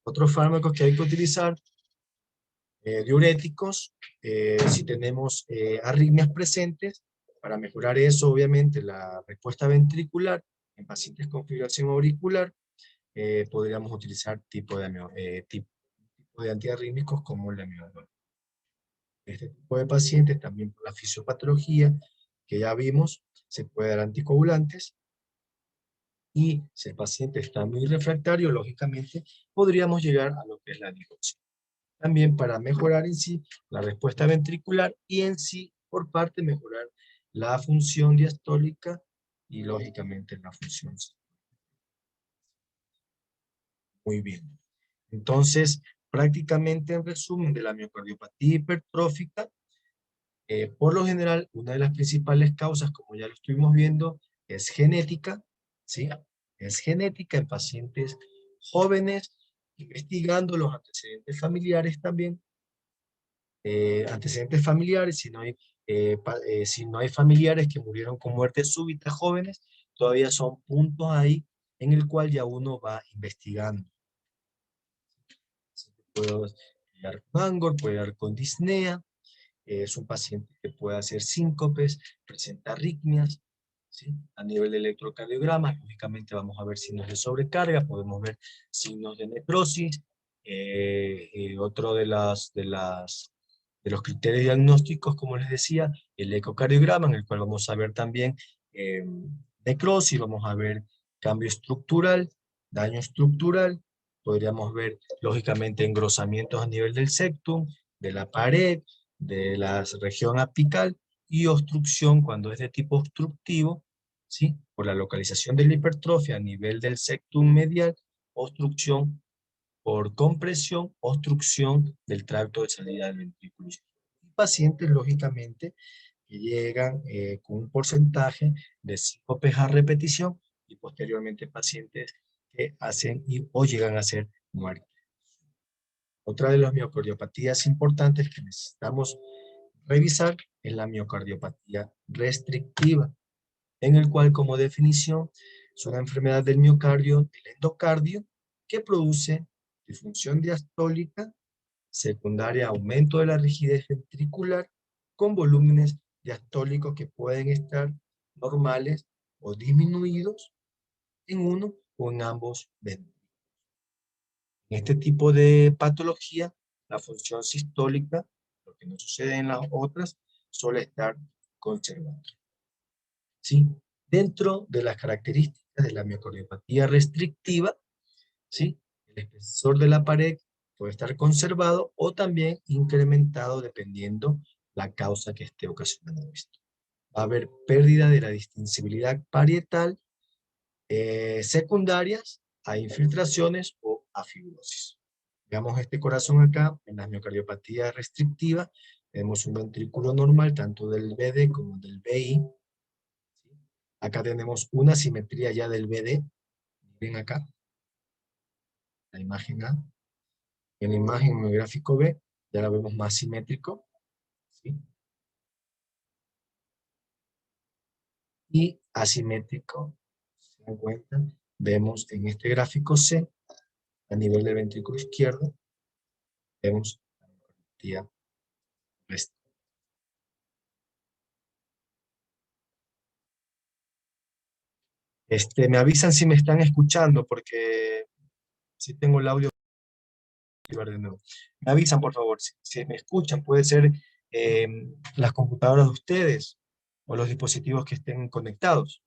Otros fármacos que hay que utilizar, diuréticos, si tenemos arritmias presentes, para mejorar eso, obviamente, la respuesta ventricular en pacientes con fibrilación auricular, podríamos utilizar tipo de antiarrítmicos como el amiodol. Este tipo de pacientes, también por la fisiopatología que ya vimos, se puede dar anticoagulantes, y si el paciente está muy refractario, lógicamente, podríamos llegar a lo que es la digoxina. También para mejorar en sí la respuesta ventricular y en sí, por parte, mejorar la función diastólica y lógicamente la función. Muy bien. Entonces, prácticamente en resumen de la miocardiopatía hipertrófica, por lo general, una de las principales causas, como ya lo estuvimos viendo, es genética, ¿sí? Es genética en pacientes jóvenes, investigando los antecedentes familiares también. Antecedentes familiares, si no hay familiares que murieron con muerte súbita jóvenes, todavía son puntos ahí en el cual ya uno va investigando. Puede dar con Angor, puede dar con disnea, es un paciente que puede hacer síncopes, presenta arritmias, ¿sí? A nivel de electrocardiograma, lógicamente vamos a ver signos de sobrecarga, podemos ver signos de necrosis. Otro de los criterios diagnósticos, como les decía, el ecocardiograma, en el cual vamos a ver también necrosis, vamos a ver cambio estructural, daño estructural, podríamos ver lógicamente engrosamientos a nivel del septum, de la pared, de la región apical, y obstrucción cuando es de tipo obstructivo, ¿sí? Por la localización de la hipertrofia a nivel del septum medial, obstrucción por compresión, obstrucción del tracto de salida del ventrículo izquierdo. Pacientes, lógicamente, que llegan con un porcentaje de síncopes a repetición, y posteriormente pacientes que hacen o llegan a hacer muerte. Otra de las miocardiopatías importantes que necesitamos revisar es la miocardiopatía restrictiva, en el cual, como definición, es una enfermedad del miocardio, del endocardio, que produce disfunción diastólica, secundaria aumento de la rigidez ventricular, con volúmenes diastólicos que pueden estar normales o disminuidos en uno o en ambos ventrículos. En este tipo de patología, la función sistólica, lo que no sucede en las otras, suele estar conservada. ¿Sí? Dentro de las características de la miocardiopatía restrictiva, ¿sí? El espesor de la pared puede estar conservado o también incrementado dependiendo la causa que esté ocasionando esto. Va a haber pérdida de la distintibilidad parietal, secundarias a infiltraciones o a fibrosis. Veamos este corazón acá, en la miocardiopatía restrictiva, tenemos un ventrículo normal, tanto del BD como del BI. Acá tenemos una simetría ya del BD. Miren acá, la imagen A. En la imagen, en el gráfico B, ya la vemos más simétrico, ¿sí? Y asimétrico, ¿se dan cuenta? Vemos en este gráfico C, a nivel del ventrículo izquierdo, vemos la miocardiopatía restrictiva. Me avisan si me están escuchando, porque si tengo el audio, de nuevo. Me avisan, por favor, si me escuchan. Puede ser las computadoras de ustedes o los dispositivos que estén conectados,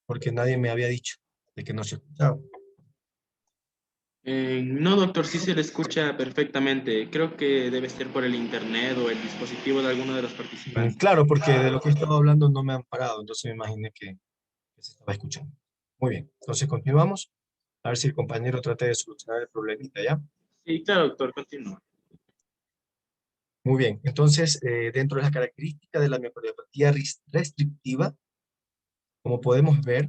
porque nadie me había dicho de que no se escuchaba. No, doctor, sí se le escucha perfectamente. Creo que debe ser por el internet o el dispositivo de alguno de los participantes. Claro, porque de lo que he estado hablando no me han parado, entonces me imaginé que se estaba escuchando. Muy bien, entonces continuamos. A ver si el compañero trata de solucionar el problemita, ¿ya? Sí, claro, doctor, continúa. Muy bien, entonces dentro de las características de la miocardiopatía restrictiva, como podemos ver,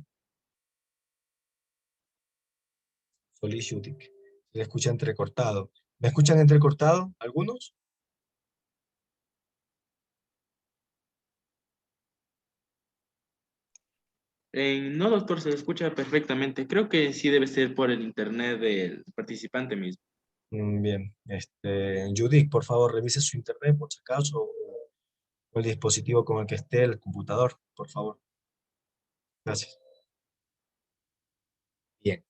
Solís Yudic, se le escucha entrecortado. ¿Me escuchan entrecortado algunos? No, doctor, se le escucha perfectamente. Creo que sí debe ser por el internet del participante mismo. Bien, Yudic, por favor, revise su internet por si acaso, o el dispositivo con el que esté, el computador, por favor. Gracias. Bien.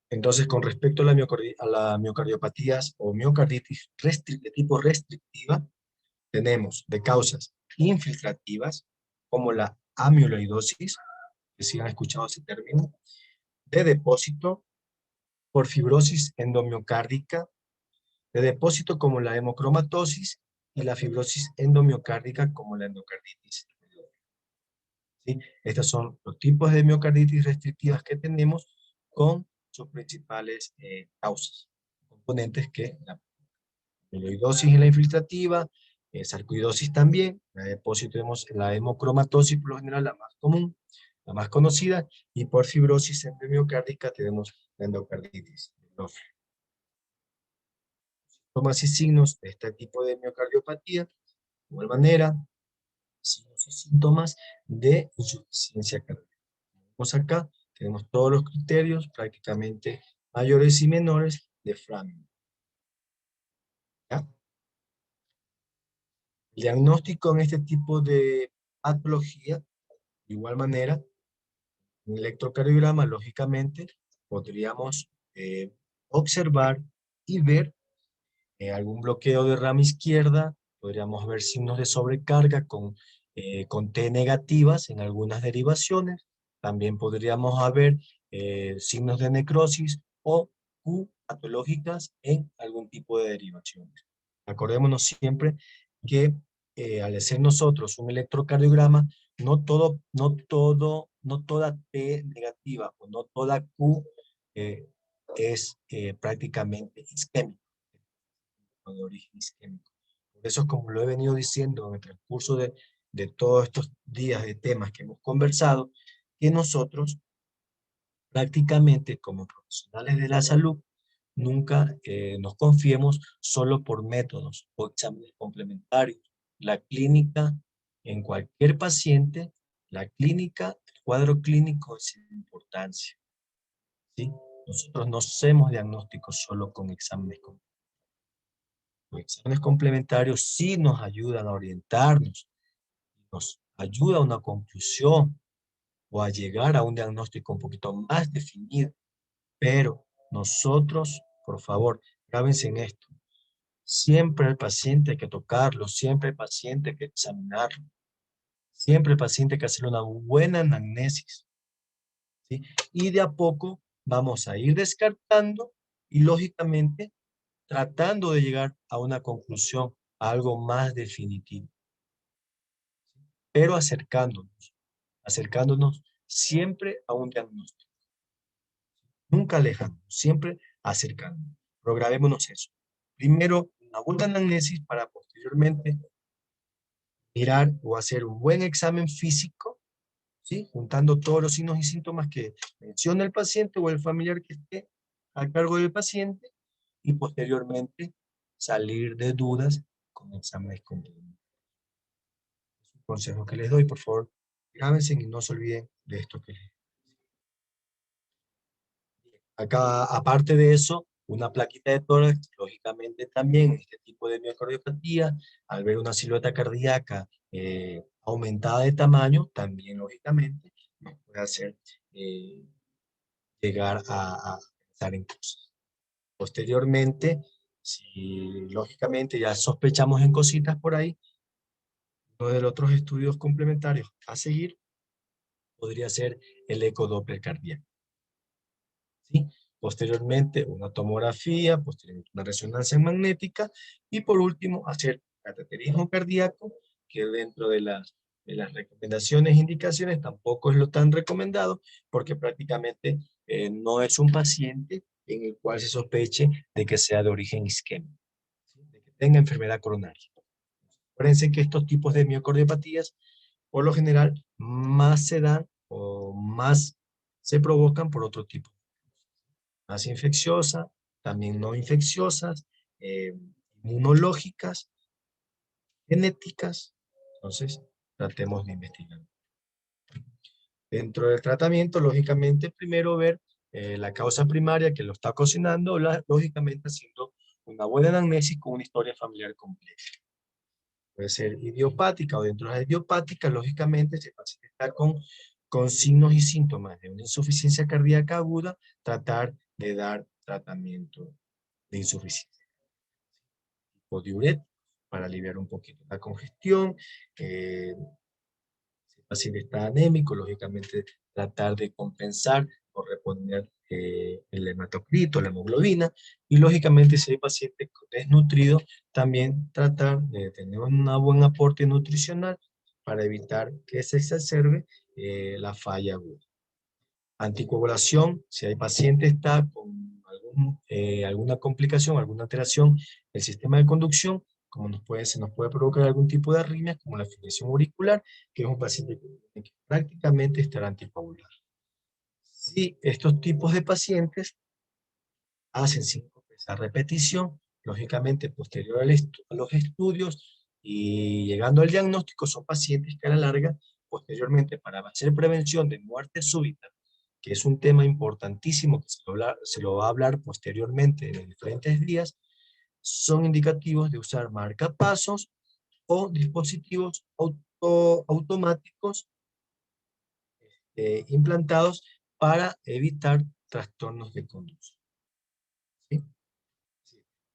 Entonces, con respecto a la miocardiopatías o miocarditis de tipo restrictiva, tenemos de causas infiltrativas, como la amiloidosis, que si han escuchado ese término, de depósito por fibrosis endomiocárdica, de depósito como la hemocromatosis y la fibrosis endomiocárdica como la endocarditis. ¿Sí? Estos son los tipos de miocarditis restrictivas que tenemos con sus principales causas, componentes que la amiloidosis es la infiltrativa, sarcoidosis también, la depósito tenemos la hemocromatosis por lo general la más común, la más conocida, y por fibrosis endomiocárdica tenemos la endocarditis. Los síntomas y signos de este tipo de miocardiopatía, de igual manera, signos y síntomas de insuficiencia cardíaca. Vemos acá, tenemos todos los criterios, prácticamente mayores y menores de Framingham. ¿Ya? El diagnóstico en este tipo de patología, de igual manera, un electrocardiograma, lógicamente, podríamos observar y ver algún bloqueo de rama izquierda, podríamos ver signos de sobrecarga con T negativas en algunas derivaciones, también podríamos haber signos de necrosis o Q patológicas en algún tipo de derivaciones. Acordémonos siempre que al hacer nosotros un electrocardiograma, no toda T negativa o no toda Q es prácticamente isquémica, de origen isquémico. Por eso, como lo he venido diciendo en el transcurso de todos estos días de temas que hemos conversado, que nosotros prácticamente como profesionales de la salud nunca nos confiemos solo por métodos o exámenes complementarios. La clínica en cualquier paciente, la clínica, el cuadro clínico es de importancia, ¿sí? Nosotros no hacemos diagnósticos solo con exámenes complementarios. Los exámenes complementarios sí nos ayudan a orientarnos, nos ayuda a una conclusión o a llegar a un diagnóstico un poquito más definido. Pero nosotros, por favor, grábense en esto. Siempre el paciente hay que tocarlo, siempre el paciente hay que examinarlo, siempre el paciente hay que hacerle una buena anamnesis, ¿sí? Y de a poco vamos a ir descartando y lógicamente tratando de llegar a una conclusión, a algo más definitivo, pero acercándonos siempre a un diagnóstico, nunca alejándonos, siempre acercándonos. Programémonos eso. Primero, una buena anamnesis para posteriormente mirar o hacer un buen examen físico, ¿sí? Juntando todos los signos y síntomas que menciona el paciente o el familiar que esté a cargo del paciente y posteriormente salir de dudas con exámenes complementarios. Es un consejo que les doy, por favor, grábense y no se olviden de esto que les. Acá, aparte de eso, una plaquita de tórax, lógicamente también este tipo de miocardiopatía, al ver una silueta cardíaca aumentada de tamaño, también lógicamente nos puede hacer llegar a pensar en cosas. Posteriormente, si lógicamente ya sospechamos en cositas por ahí, uno de los otros estudios complementarios a seguir podría ser el ecodoppler cardíaco, ¿sí? Posteriormente una tomografía, posteriormente una resonancia magnética y por último hacer cateterismo cardíaco, que dentro de las recomendaciones e indicaciones tampoco es lo tan recomendado porque prácticamente no es un paciente en el cual se sospeche de que sea de origen isquémico, ¿sí? De que tenga enfermedad coronaria. Acuérdense que estos tipos de miocardiopatías, por lo general, más se dan o más se provocan por otro tipo. Más infecciosas, también no infecciosas, inmunológicas, genéticas. Entonces, tratemos de investigar. Dentro del tratamiento, lógicamente, primero ver la causa primaria que lo está ocasionando, lógicamente haciendo una buena anamnesis con una historia familiar completa. Puede ser idiopática o dentro de la idiopática, lógicamente, si el paciente está con signos y síntomas de una insuficiencia cardíaca aguda, tratar de dar tratamiento de insuficiencia. O diuréticos para aliviar un poquito la congestión. Si el paciente está anémico, lógicamente tratar de compensar o reponer el hematocrito, la hemoglobina, y lógicamente si hay paciente desnutrido, también tratar de tener un buen aporte nutricional para evitar que se exacerbe la falla aguda. Anticoagulación, si hay paciente está con alguna complicación, alguna alteración del sistema de conducción, como se nos puede provocar algún tipo de arritmia, como la fibrilación auricular, que es un paciente que tiene que prácticamente estar anticoagulado. Si estos tipos de pacientes hacen síncopes a repetición, lógicamente posterior a los estudios y llegando al diagnóstico, son pacientes que a la larga, posteriormente, para hacer prevención de muerte súbita, que es un tema importantísimo que se lo va a hablar posteriormente en diferentes días, son indicativos de usar marcapasos o dispositivos automáticos implantados para evitar trastornos de conducción. ¿Sí?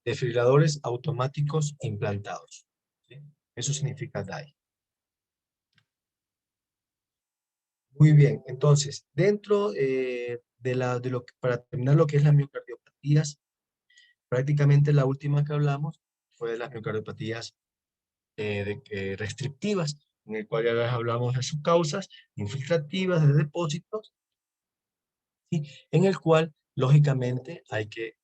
Desfibriladores automáticos implantados. ¿Sí? Eso significa DAI. Muy bien, entonces, dentro para terminar lo que es las miocardiopatías, prácticamente la última que hablamos fue de las miocardiopatías restrictivas, en el cual ya les hablamos de sus causas, infiltrativas, de depósitos, ¿sí? En el cual, lógicamente, hay que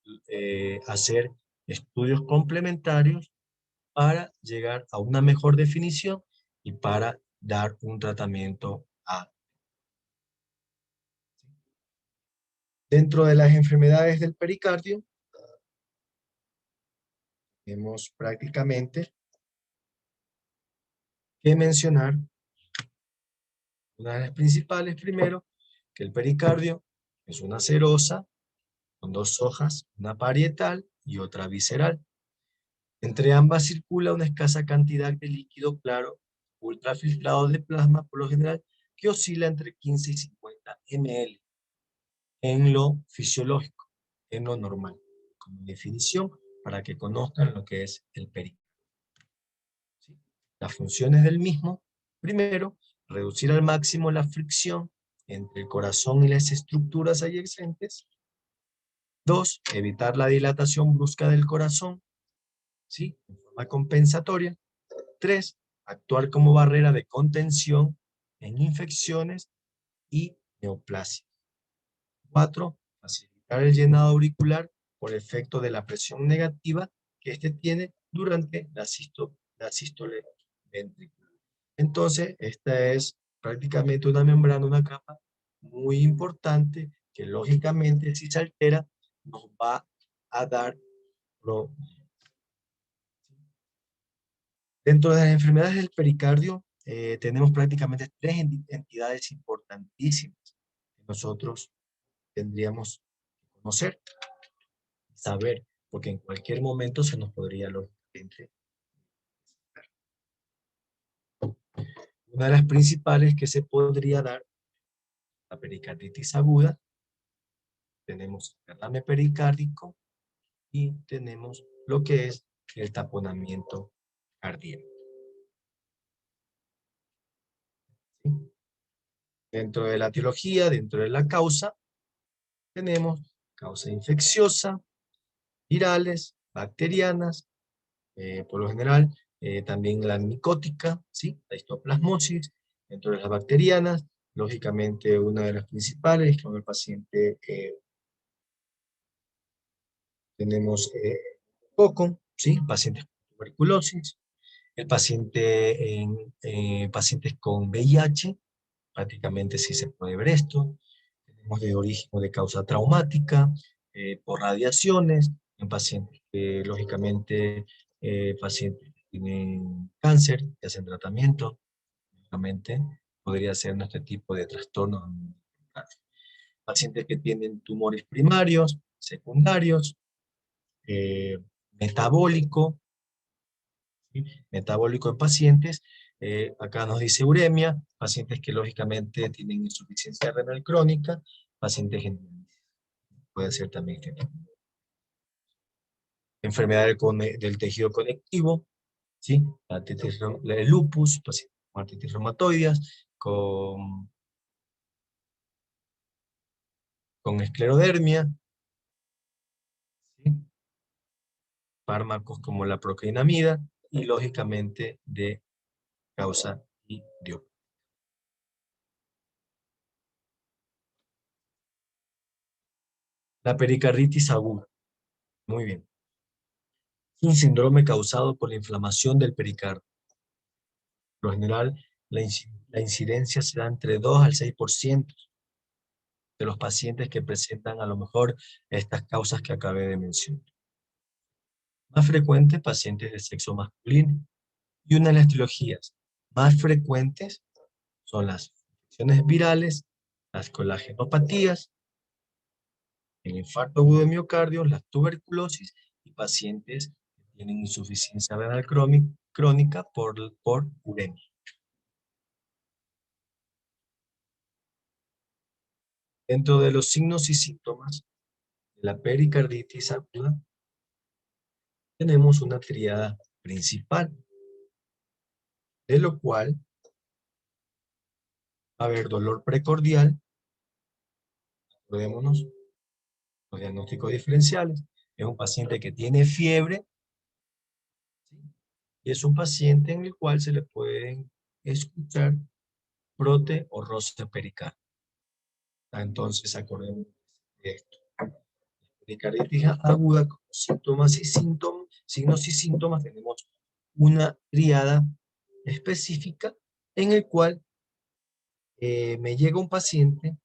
hacer estudios complementarios para llegar a una mejor definición y para dar un tratamiento a. Dentro de las enfermedades del pericardio, tenemos prácticamente que mencionar una de las principales primero, que el pericardio es una serosa con dos hojas, una parietal y otra visceral. Entre ambas circula una escasa cantidad de líquido claro, ultrafiltrado de plasma por lo general, que oscila entre 15 y 50 ml en lo fisiológico, en lo normal, como definición para que conozcan lo que es el pericardio. ¿Sí? Las funciones del mismo, primero, reducir al máximo la fricción entre el corazón y las estructuras adyacentes. 2, evitar la dilatación brusca del corazón, ¿sí? En forma compensatoria. 3, actuar como barrera de contención en infecciones y neoplasias. 4, facilitar el llenado auricular por efecto de la presión negativa que éste tiene durante la sístole ventricular. Entonces, esta es prácticamente una membrana, una capa muy importante que lógicamente si se altera nos va a dar problemas. Dentro de las enfermedades del pericardio tenemos prácticamente tres entidades importantísimas que nosotros tendríamos que conocer, saber, porque en cualquier momento se nos podría lógicamente. Una de las principales que se podría dar, la pericarditis aguda, tenemos el derrame pericárdico y tenemos lo que es el taponamiento cardíaco. ¿Sí? Dentro de la etiología, dentro de la causa, tenemos causa infecciosa, virales, bacterianas, por lo general también la micótica, ¿sí? La histoplasmosis, dentro de las bacterianas, lógicamente una de las principales, cuando el paciente Tenemos coco, ¿sí? Pacientes con tuberculosis. El paciente pacientes con VIH, prácticamente sí se puede ver esto. Tenemos de origen o de causa traumática, por radiaciones, en pacientes que, lógicamente, pacientes que tienen cáncer, que hacen tratamiento, lógicamente, podría ser nuestro tipo de trastorno. Pacientes que tienen tumores primarios, secundarios, eh, metabólico, ¿sí? Metabólico en pacientes, acá nos dice uremia, pacientes que lógicamente tienen insuficiencia renal crónica, pacientes que puede ser también este tipo. Enfermedades del tejido conectivo, ¿sí? El lupus, pacientes con artritis reumatoides, con esclerodermia, ¿sí? Fármacos como la proclinamida y lógicamente de causa idiopática. La pericarditis aguda. Muy bien. Es un síndrome causado por la inflamación del pericardio. Por lo general, la incidencia se da entre 2 al 6% de los pacientes que presentan a lo mejor estas causas que acabé de mencionar. Más frecuentes, pacientes de sexo masculino. Y una de las etiologías más frecuentes son las infecciones virales, las colagenopatías, el infarto agudo de miocardio, la tuberculosis y pacientes que tienen insuficiencia renal crónica por uremia. Dentro de los signos y síntomas de la pericarditis aguda, tenemos una tríada principal, de lo cual va a haber dolor precordial, acordémonos, los diagnósticos diferenciales, es un paciente que tiene fiebre, ¿sí? Y es un paciente en el cual se le pueden escuchar brote o roce pericardio. Entonces, acordémonos de esto. Pericarditis aguda, con síntomas y signos y síntomas, tenemos una tríada específica en el cual me llega un paciente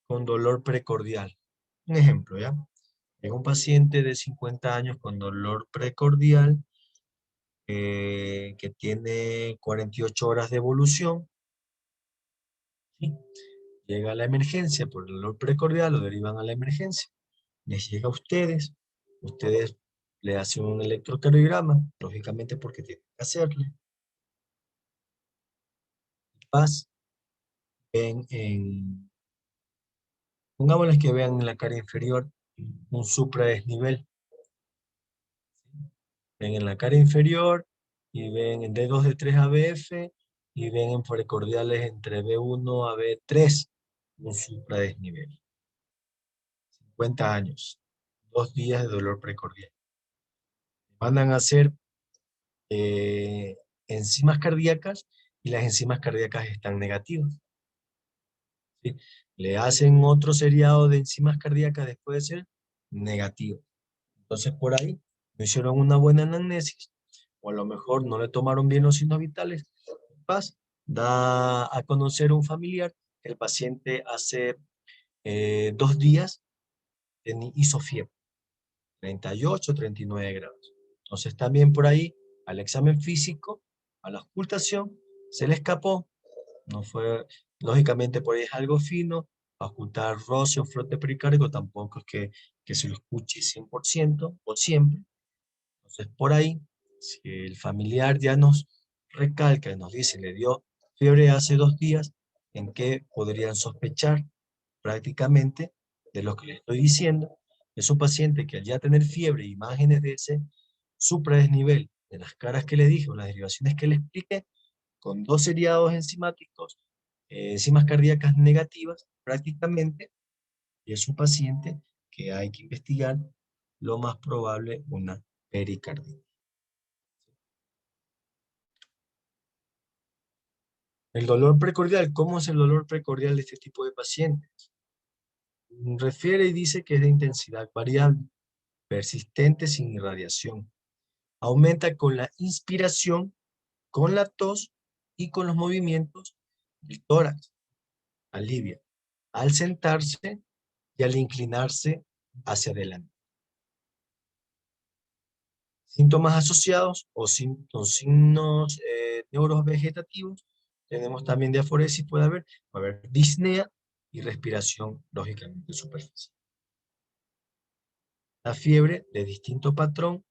con dolor precordial. Un ejemplo, ¿ya? Llega un paciente de 50 años con dolor precordial que tiene 48 horas de evolución, ¿sí? Llega a la emergencia por el dolor precordial, lo derivan a la emergencia. Les llega a ustedes le hacen un electrocardiograma, lógicamente porque tienen que hacerle. Paz, pongámosles que vean en la cara inferior un supradesnivel. Ven en la cara inferior y ven en dedos de 3 ABF y ven en precordiales entre B1 a B3 un supradesnivel. 50 años, 2 días de dolor precordial. Mandan a hacer enzimas cardíacas y las enzimas cardíacas están negativas. ¿Sí? Le hacen otro seriado de enzimas cardíacas después de ser negativo. Entonces por ahí no hicieron una buena anamnesis, o a lo mejor no le tomaron bien los signos vitales. Paz, da a conocer un familiar que el paciente hace 2 días hizo fiebre, 38, 39 grados. Entonces también por ahí, al examen físico, a la ocultación, se le escapó. No fue, lógicamente por ahí es algo fino, ocultar roce o frote pericárdico tampoco es que se lo escuche 100% o siempre. Entonces por ahí, si el familiar ya nos recalca y nos dice, le dio fiebre hace 2 días, ¿en qué podrían sospechar prácticamente de lo que le estoy diciendo? Es un paciente que al ya tener fiebre, imágenes de ese supradesnivel, de las caras que le dije o las derivaciones que le expliqué, con 2 seriados enzimáticos, enzimas cardíacas negativas prácticamente, y es un paciente que hay que investigar lo más probable una pericarditis. El dolor precordial, ¿cómo es el dolor precordial de este tipo de pacientes? Refiere y dice que es de intensidad variable. persistente sin irradiación. Aumenta con la inspiración, con la tos y con los movimientos del tórax. Alivia al sentarse y al inclinarse hacia adelante. Síntomas asociados o signos neurovegetativos. Tenemos también diaforesis, puede haber disnea y respiración lógicamente superficial. La fiebre de distinto patrón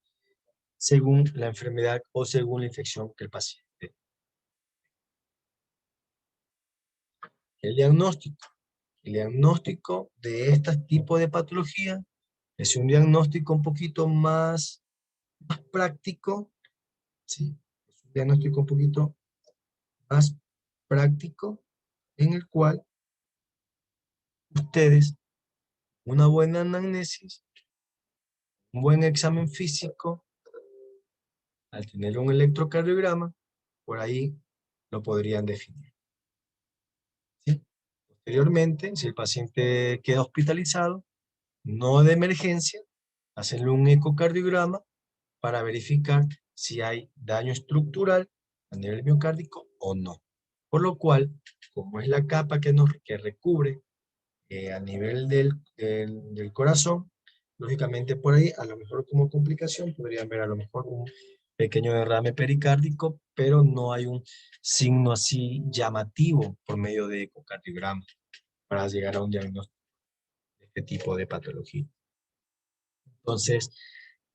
según la enfermedad o según la infección que el paciente. El diagnóstico. El diagnóstico de este tipo de patología es un diagnóstico un poquito más práctico, ¿sí? Es un diagnóstico un poquito más práctico en el cual ustedes, una buena anamnesis, un buen examen físico, al tener un electrocardiograma, por ahí lo podrían definir. ¿Sí? Posteriormente, si el paciente queda hospitalizado, no de emergencia, hacerle un ecocardiograma para verificar si hay daño estructural a nivel miocárdico o no. Por lo cual, como es la capa que recubre a nivel del corazón, lógicamente por ahí, a lo mejor como complicación, podrían ver a lo mejor un pequeño derrame pericárdico, pero no hay un signo así llamativo por medio de ecocardiograma para llegar a un diagnóstico de este tipo de patología. Entonces,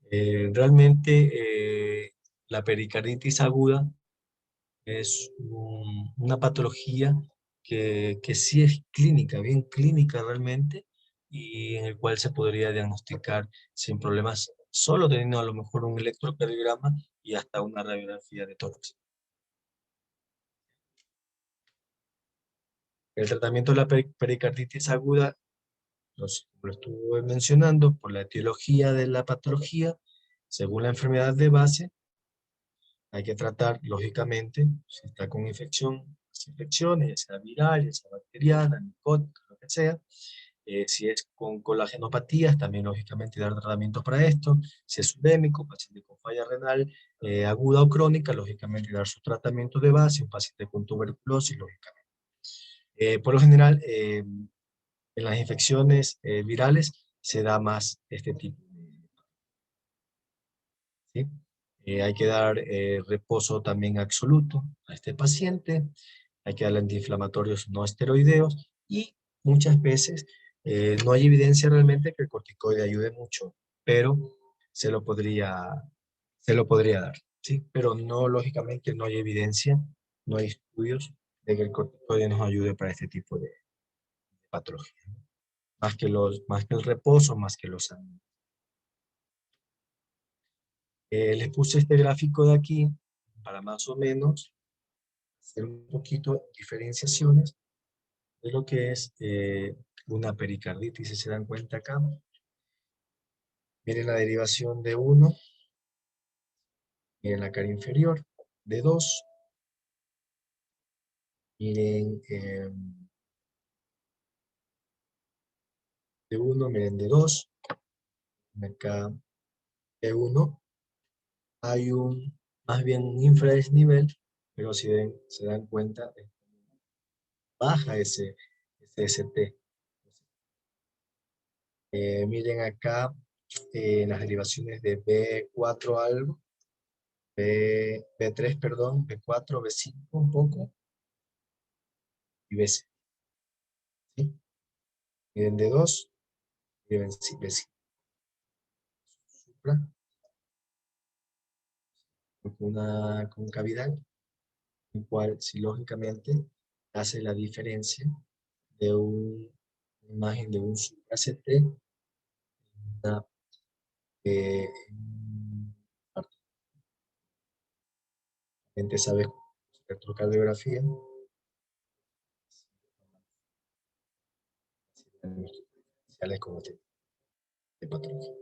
realmente la pericarditis aguda es una patología que sí es clínica, bien clínica realmente, y en el cual se podría diagnosticar sin problemas, solo teniendo a lo mejor un electrocardiograma y hasta una radiografía de tórax. El tratamiento de la pericarditis aguda, como lo estuve mencionando, por la etiología de la patología, según la enfermedad de base, hay que tratar, lógicamente, si está con infección, las infecciones, ya sea viral, ya sea bacteriana, micótica, lo que sea. Si es con colagenopatías, también lógicamente dar tratamiento para esto. Si es endémico, paciente con falla renal aguda o crónica, lógicamente dar su tratamiento de base. Un paciente con tuberculosis, lógicamente. Por lo general, en las infecciones virales se da más este tipo de... ¿sí? Hay que dar reposo también absoluto a este paciente, hay que darle antiinflamatorios no esteroideos y muchas veces no hay evidencia realmente que el corticoide ayude mucho, pero se lo podría dar, ¿sí? Pero no, lógicamente no hay evidencia, no hay estudios de que el corticoide nos ayude para este tipo de patología, ¿no? Más que el reposo, más que los años. Les puse este gráfico de aquí para más o menos hacer un poquito diferenciaciones de lo que es una pericarditis. Si se dan cuenta acá, miren la derivación de 1, miren la cara inferior de 2, miren de 1, miren de 2, acá de 1, hay un más bien un infradesnivel, pero si se dan cuenta, baja ese ST. Miren acá las derivaciones de B4 algo, B3, perdón, B4, B5 un poco, y B6. ¿Sí? Miren D2, y B5. Supra, con una concavidad, en cual, si lógicamente hace la diferencia de una imagen de un supra CT, una gente sabe electrocardiografía, como de patología.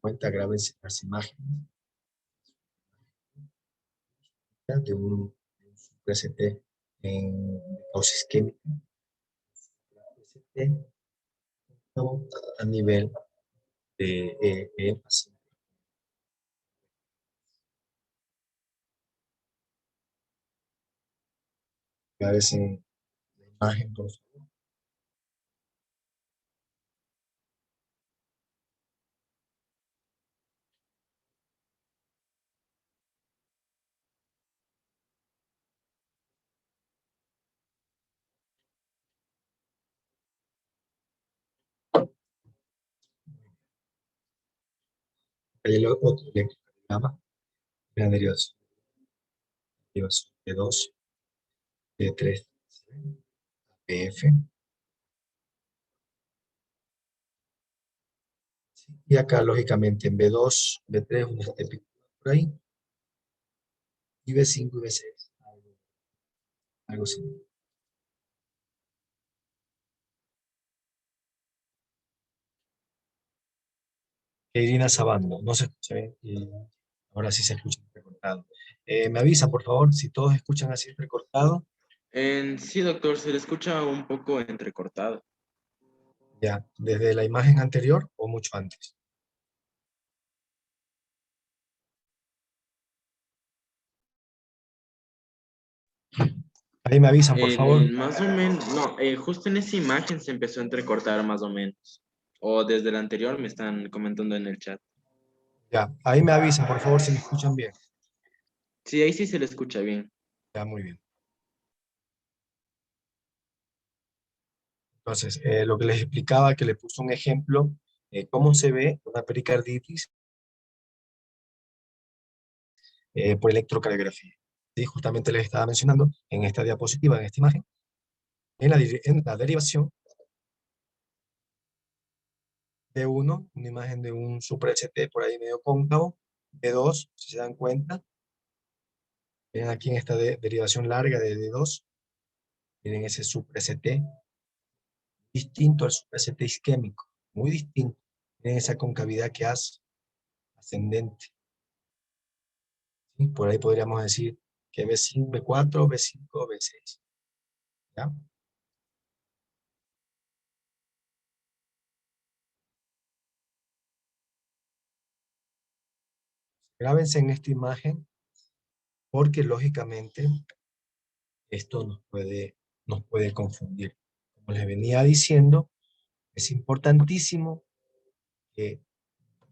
Cuenta, grábense las imágenes de un supra CT en causa isquémica, a nivel el paciente. A veces la imagen, por favor. Hay el otro electrocardiograma, una derivación de 2, de 3, APF. Y acá, lógicamente, en B2, B3, un típico por ahí, y B5 y B6. Algo así. Irina Sabando, no se escucha bien, y ahora sí se escucha entrecortado. Me avisa, por favor, si todos escuchan así entrecortado. Sí, doctor, se le escucha un poco entrecortado. Ya, desde la imagen anterior o mucho antes. Ahí me avisan, por favor. Más o menos, no, justo en esa imagen se empezó a entrecortar más o menos. O desde la anterior me están comentando en el chat. Ya, ahí me avisan, por favor, si me escuchan bien. Sí, ahí sí se le escucha bien. Ya, muy bien. Entonces, lo que les explicaba, que le puse un ejemplo, cómo se ve una pericarditis por electrocardiografía. Sí, justamente les estaba mencionando en esta diapositiva, en esta imagen, en la derivación de uno, una imagen de un super ST por ahí medio cóncavo, de 2, si se dan cuenta, ven aquí en esta derivación larga de D2, miren ese super ST, distinto al super ST isquémico, muy distinto. Miren esa concavidad que hace, ascendente. ¿Sí? Por ahí podríamos decir que B5, B4, B5, B6. ¿Ya? Grábense en esta imagen porque lógicamente esto nos puede confundir. Como les venía diciendo, es importantísimo que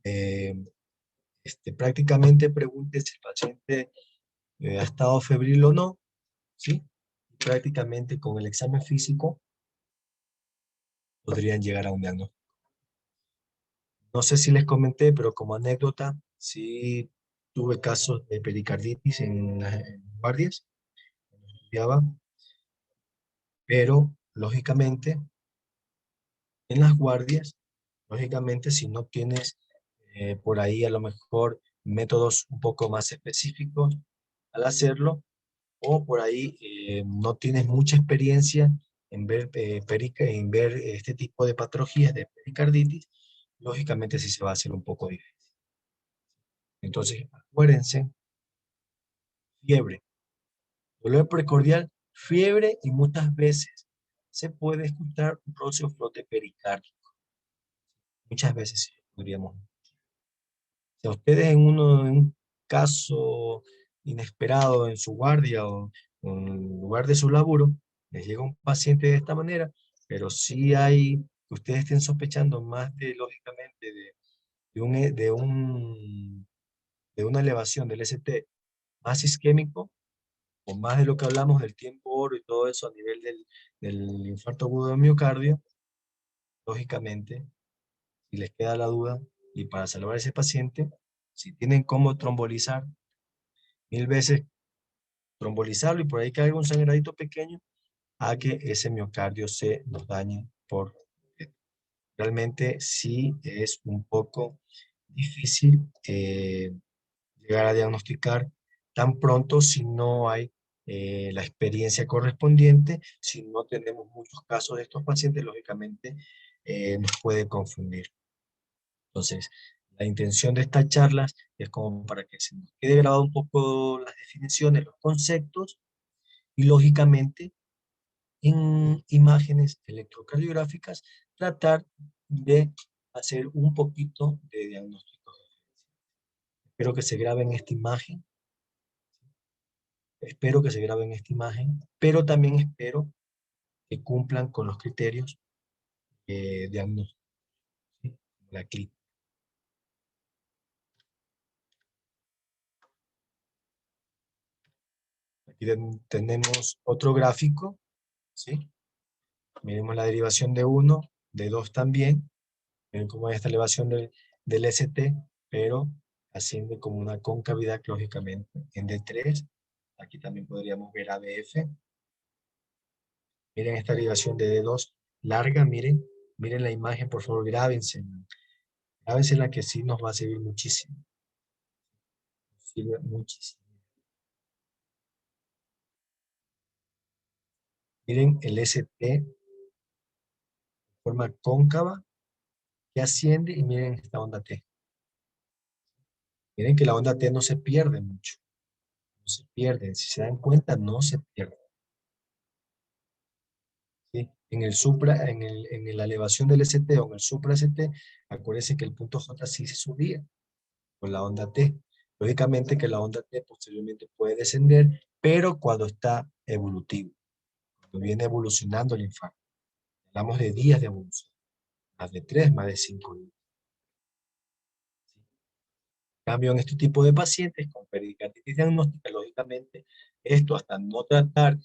eh, prácticamente pregunte si el paciente ha estado febril o no, ¿sí? Prácticamente con el examen físico podrían llegar a un diagnóstico. No sé si les comenté, pero como anécdota, sí tuve casos de pericarditis en las guardias, cuando estudiaba, pero lógicamente en las guardias, lógicamente si no tienes por ahí a lo mejor métodos un poco más específicos al hacerlo, o por ahí no tienes mucha experiencia en ver este tipo de patologías de pericarditis, lógicamente sí se va a hacer un poco difícil. Entonces, acuérdense, fiebre, dolor precordial, fiebre y muchas veces se puede escuchar un roce o flote pericárdico. Muchas veces sí podríamos. Si a ustedes en un caso inesperado en su guardia o en el lugar de su laburo, les llega un paciente de esta manera, pero sí hay, que ustedes estén sospechando más de, lógicamente, de, un, de, un, de una elevación del ST más isquémico, o más de lo que hablamos del tiempo oro y todo eso a nivel del infarto agudo de miocardio, lógicamente, si les queda la duda, y para salvar a ese paciente, si tienen cómo trombolizar, 1000 veces trombolizarlo y por ahí que haya un sangradito pequeño, a que ese miocardio se nos dañe por... Realmente sí es un poco difícil llegar a diagnosticar tan pronto si no hay la experiencia correspondiente, si no tenemos muchos casos de estos pacientes, lógicamente nos puede confundir. Entonces, la intención de estas charlas es como para que se nos quede grabado un poco las definiciones, los conceptos, y lógicamente en imágenes electrocardiográficas tratar de hacer un poquito de diagnóstico. Espero que se grabe en esta imagen. Espero que se grabe en esta imagen, pero también espero que cumplan con los criterios diagnóstico, ¿sí? La CLIP. Aquí tenemos otro gráfico, ¿sí? Miremos la derivación de 1, de 2 también. Miren cómo hay esta elevación del ST, pero asciende como una concavidad, lógicamente, en D3. Aquí también podríamos ver ABF. Miren esta derivación de D2 larga, miren la imagen, por favor, grábense. Grábense la que sí nos va a servir muchísimo. Nos sirve muchísimo. Miren el ST de forma cóncava que asciende y miren esta onda T. Miren que la onda T no se pierde mucho. No se pierde. Si se dan cuenta, no se pierde. ¿Sí? En la elevación del ST o en el supra ST, acuérdense que el punto J sí se subía con la onda T. Lógicamente que la onda T posteriormente puede descender, pero cuando está evolutivo, cuando viene evolucionando el infarto. Hablamos de días de evolución, más de 3, más de 5 días. En cambio, en este tipo de pacientes con pericarditis diagnóstica, lógicamente, esto hasta no tratar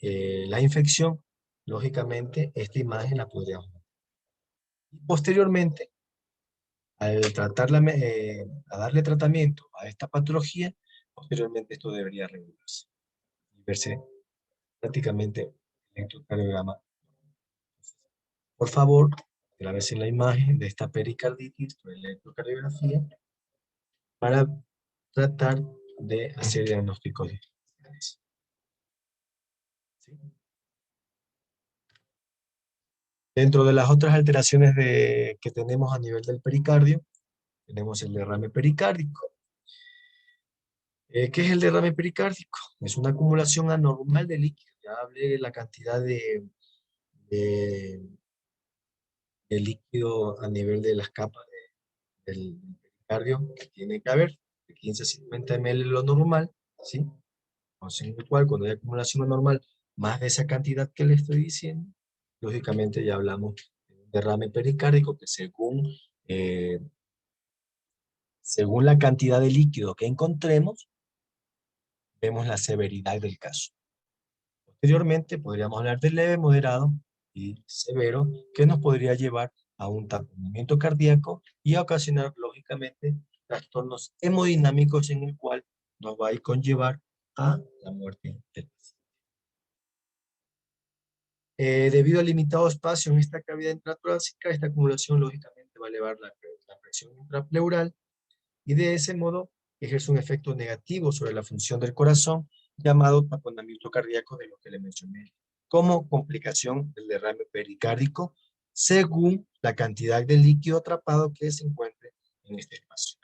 la infección, lógicamente, esta imagen la podríamos ver. Posteriormente, a darle tratamiento a esta patología, posteriormente esto debería regularse y verse prácticamente el electrocardiograma. Por favor, grábese la imagen de esta pericarditis por electrocardiografía para tratar de hacer diagnósticos diferenciales. ¿Sí? Dentro de las otras alteraciones que tenemos a nivel del pericardio, tenemos el derrame pericárdico. ¿Qué es el derrame pericárdico? Es una acumulación anormal de líquido. Ya hablé de la cantidad de líquido a nivel de las capas del pericardio que tiene que haber, de 15 a 50 ml lo normal, ¿sí? Entonces, en el cual cuando hay acumulación anormal, más de esa cantidad que le estoy diciendo, lógicamente ya hablamos de un derrame pericárdico que según la cantidad de líquido que encontremos, vemos la severidad del caso. Posteriormente podríamos hablar de leve, moderado y severo, que nos podría llevar a un taponamiento cardíaco y a ocasionar, lógicamente, trastornos hemodinámicos en el cual nos va a conllevar a la muerte del paciente. Debido al limitado espacio en esta cavidad intratorácica, esta acumulación lógicamente va a elevar la presión intrapleural y de ese modo ejerce un efecto negativo sobre la función del corazón, llamado taponamiento cardíaco, de lo que le mencioné, como complicación del derrame pericárdico, según la cantidad de líquido atrapado que se encuentre en este espacio.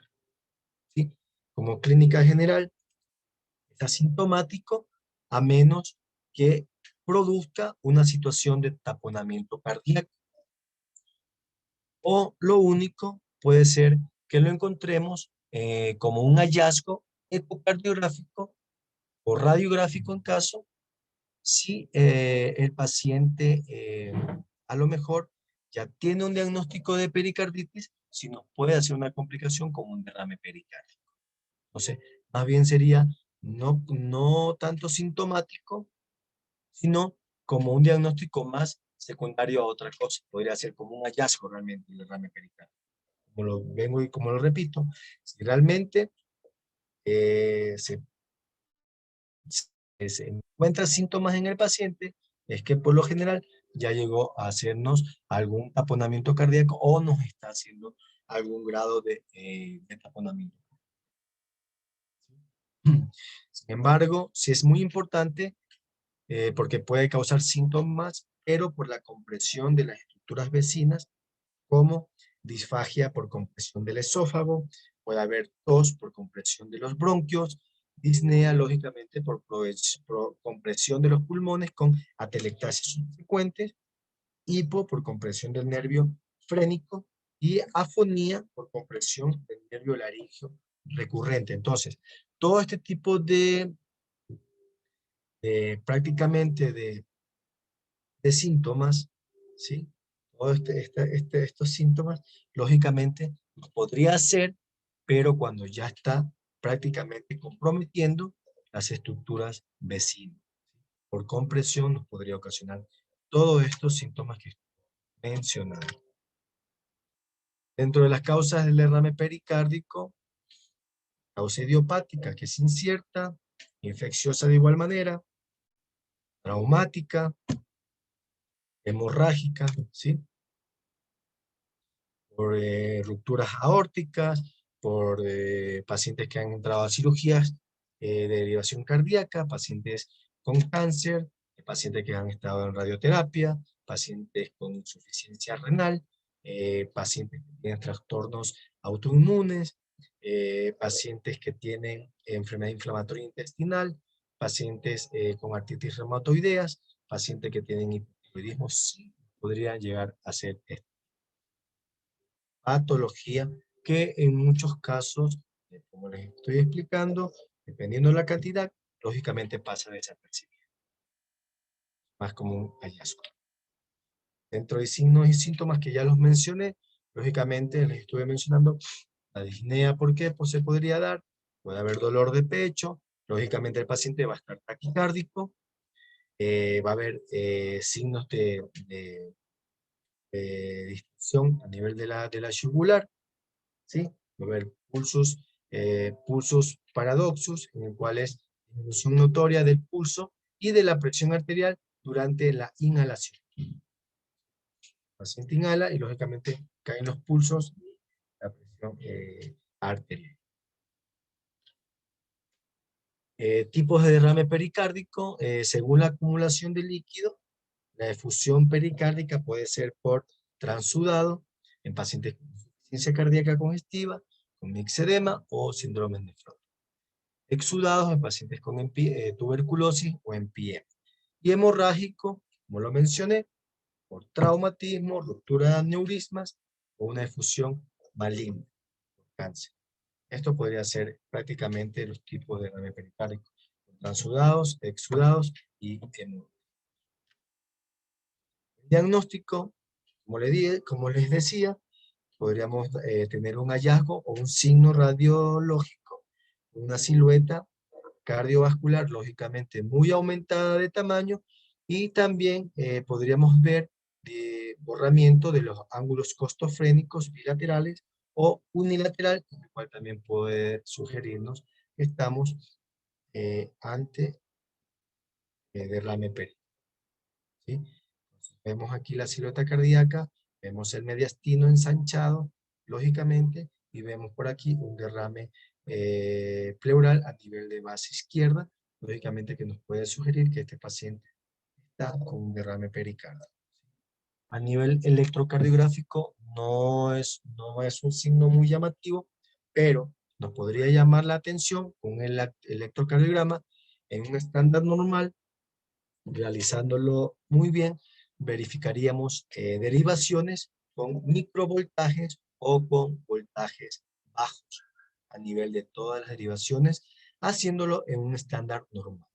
¿Sí? Como clínica general, es asintomático a menos que produzca una situación de taponamiento cardíaco. O lo único puede ser que lo encontremos como un hallazgo ecocardiográfico o radiográfico en caso, si el paciente a lo mejor ya tiene un diagnóstico de pericarditis, si nos puede hacer una complicación como un derrame pericárdico. Entonces, más bien sería no tanto sintomático, sino como un diagnóstico más secundario a otra cosa. Podría ser como un hallazgo realmente el derrame pericárdico. Como lo vengo y como lo repito, si realmente se encuentra síntomas en el paciente, es que por lo general ya llegó a hacernos algún taponamiento cardíaco o nos está haciendo algún grado de taponamiento. Sin embargo, sí es muy importante porque puede causar síntomas, pero por la compresión de las estructuras vecinas, como disfagia por compresión del esófago, puede haber tos por compresión de los bronquios, disnea lógicamente por compresión de los pulmones con atelectasis subsecuentes, hipo por compresión del nervio frénico y afonía por compresión del nervio laríngeo recurrente. Entonces, todo este tipo de prácticamente de síntomas, ¿sí? Todos estos síntomas, lógicamente, los podría hacer, pero cuando ya está prácticamente comprometiendo las estructuras vecinas. Por compresión nos podría ocasionar todos estos síntomas que mencionado. Dentro de las causas del derrame pericárdico, causa idiopática, que es incierta, infecciosa de igual manera, traumática, hemorrágica, ¿sí? Por rupturas aórticas, por pacientes que han entrado a cirugías de derivación cardíaca, pacientes con cáncer, pacientes que han estado en radioterapia, pacientes con insuficiencia renal, pacientes que tienen trastornos autoinmunes, pacientes que tienen enfermedad inflamatoria intestinal, pacientes con artritis reumatoideas, pacientes que tienen hipotiroidismo, sí, podrían llegar a ser esto. Patología que en muchos casos, como les estoy explicando, dependiendo de la cantidad, lógicamente pasa desapercibida. Más como un hallazgo. Dentro de signos y síntomas que ya los mencioné, lógicamente les estuve mencionando la disnea, ¿por qué? Pues se podría dar, puede haber dolor de pecho, lógicamente el paciente va a estar taquicárdico, va a haber signos de distinción a nivel de la yugular, ¿sí? Va a haber pulsos paradoxos, en el cual es disminución notoria del pulso y de la presión arterial durante la inhalación. El paciente inhala y lógicamente caen los pulsos y la presión arterial. Tipos de derrame pericárdico, según la acumulación de líquido, la efusión pericárdica puede ser por transudado en pacientes con insuficiencia cardíaca congestiva, con mixedema o síndrome nefrótico. Exudados en pacientes con tuberculosis o empiema. Y hemorrágico, como lo mencioné, por traumatismo, ruptura de aneurismas o una efusión maligna, por cáncer. Esto podría ser prácticamente los tipos de derrame pericárdico: transudados, exudados y hemorrágicos. El diagnóstico, como les decía, podríamos tener un hallazgo o un signo radiológico, una silueta cardiovascular lógicamente muy aumentada de tamaño, y también podríamos ver borramiento de los ángulos costofrénicos bilaterales o unilateral, el cual también puede sugerirnos que estamos ante derrame peritoneal, ¿sí? Entonces, vemos aquí la silueta cardíaca, vemos el mediastino ensanchado, lógicamente, y vemos por aquí un derrame pleural a nivel de base izquierda, lógicamente que nos puede sugerir que este paciente está con un derrame pericárdico. A nivel electrocardiográfico no es un signo muy llamativo, pero nos podría llamar la atención con el electrocardiograma en un estándar normal, realizándolo muy bien, verificaríamos derivaciones con microvoltajes o con voltajes bajos a nivel de todas las derivaciones, haciéndolo en un estándar normal.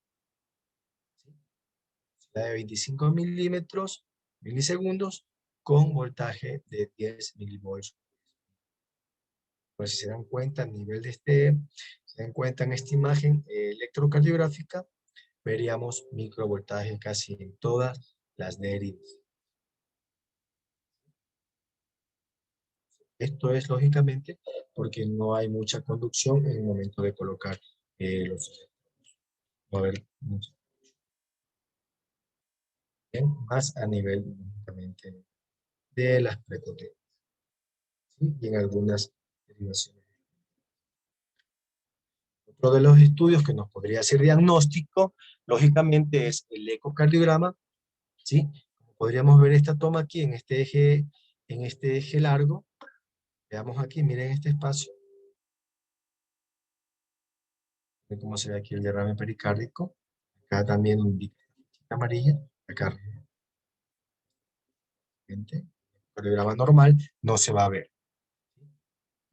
De 25 milisegundos con voltaje de 10 milivolts. Pues si se dan cuenta, a nivel de se dan cuenta en esta imagen electrocardiográfica, veríamos microvoltaje casi en todas las derivas. Esto es lógicamente porque no hay mucha conducción en el momento de colocar los electrodos. Va a haber mucha. Bien, más a nivel lógicamente de las precotenas, ¿sí? Y en algunas derivaciones. Otro de los estudios que nos podría hacer diagnóstico, lógicamente, es el ecocardiograma, ¿sí? Podríamos ver esta toma aquí en este eje largo. Veamos aquí, miren este espacio. Miren cómo se ve aquí el derrame pericárdico. Acá también indica amarilla. Acá arriba. El cardiograma normal no se va a ver.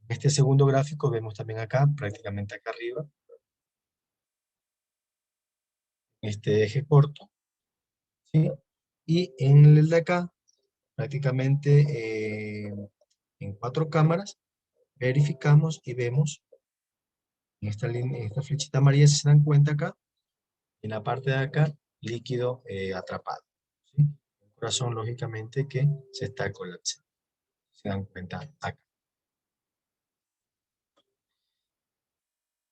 En este segundo gráfico vemos también acá, prácticamente acá arriba, este eje corto, ¿sí? Y en el de acá, prácticamente en 4 cámaras, verificamos y vemos en esta línea, en esta flechita amarilla, si se dan cuenta acá, en la parte de acá, líquido atrapado, ¿sí? Un corazón, lógicamente, que se está colapsando. Se dan cuenta acá.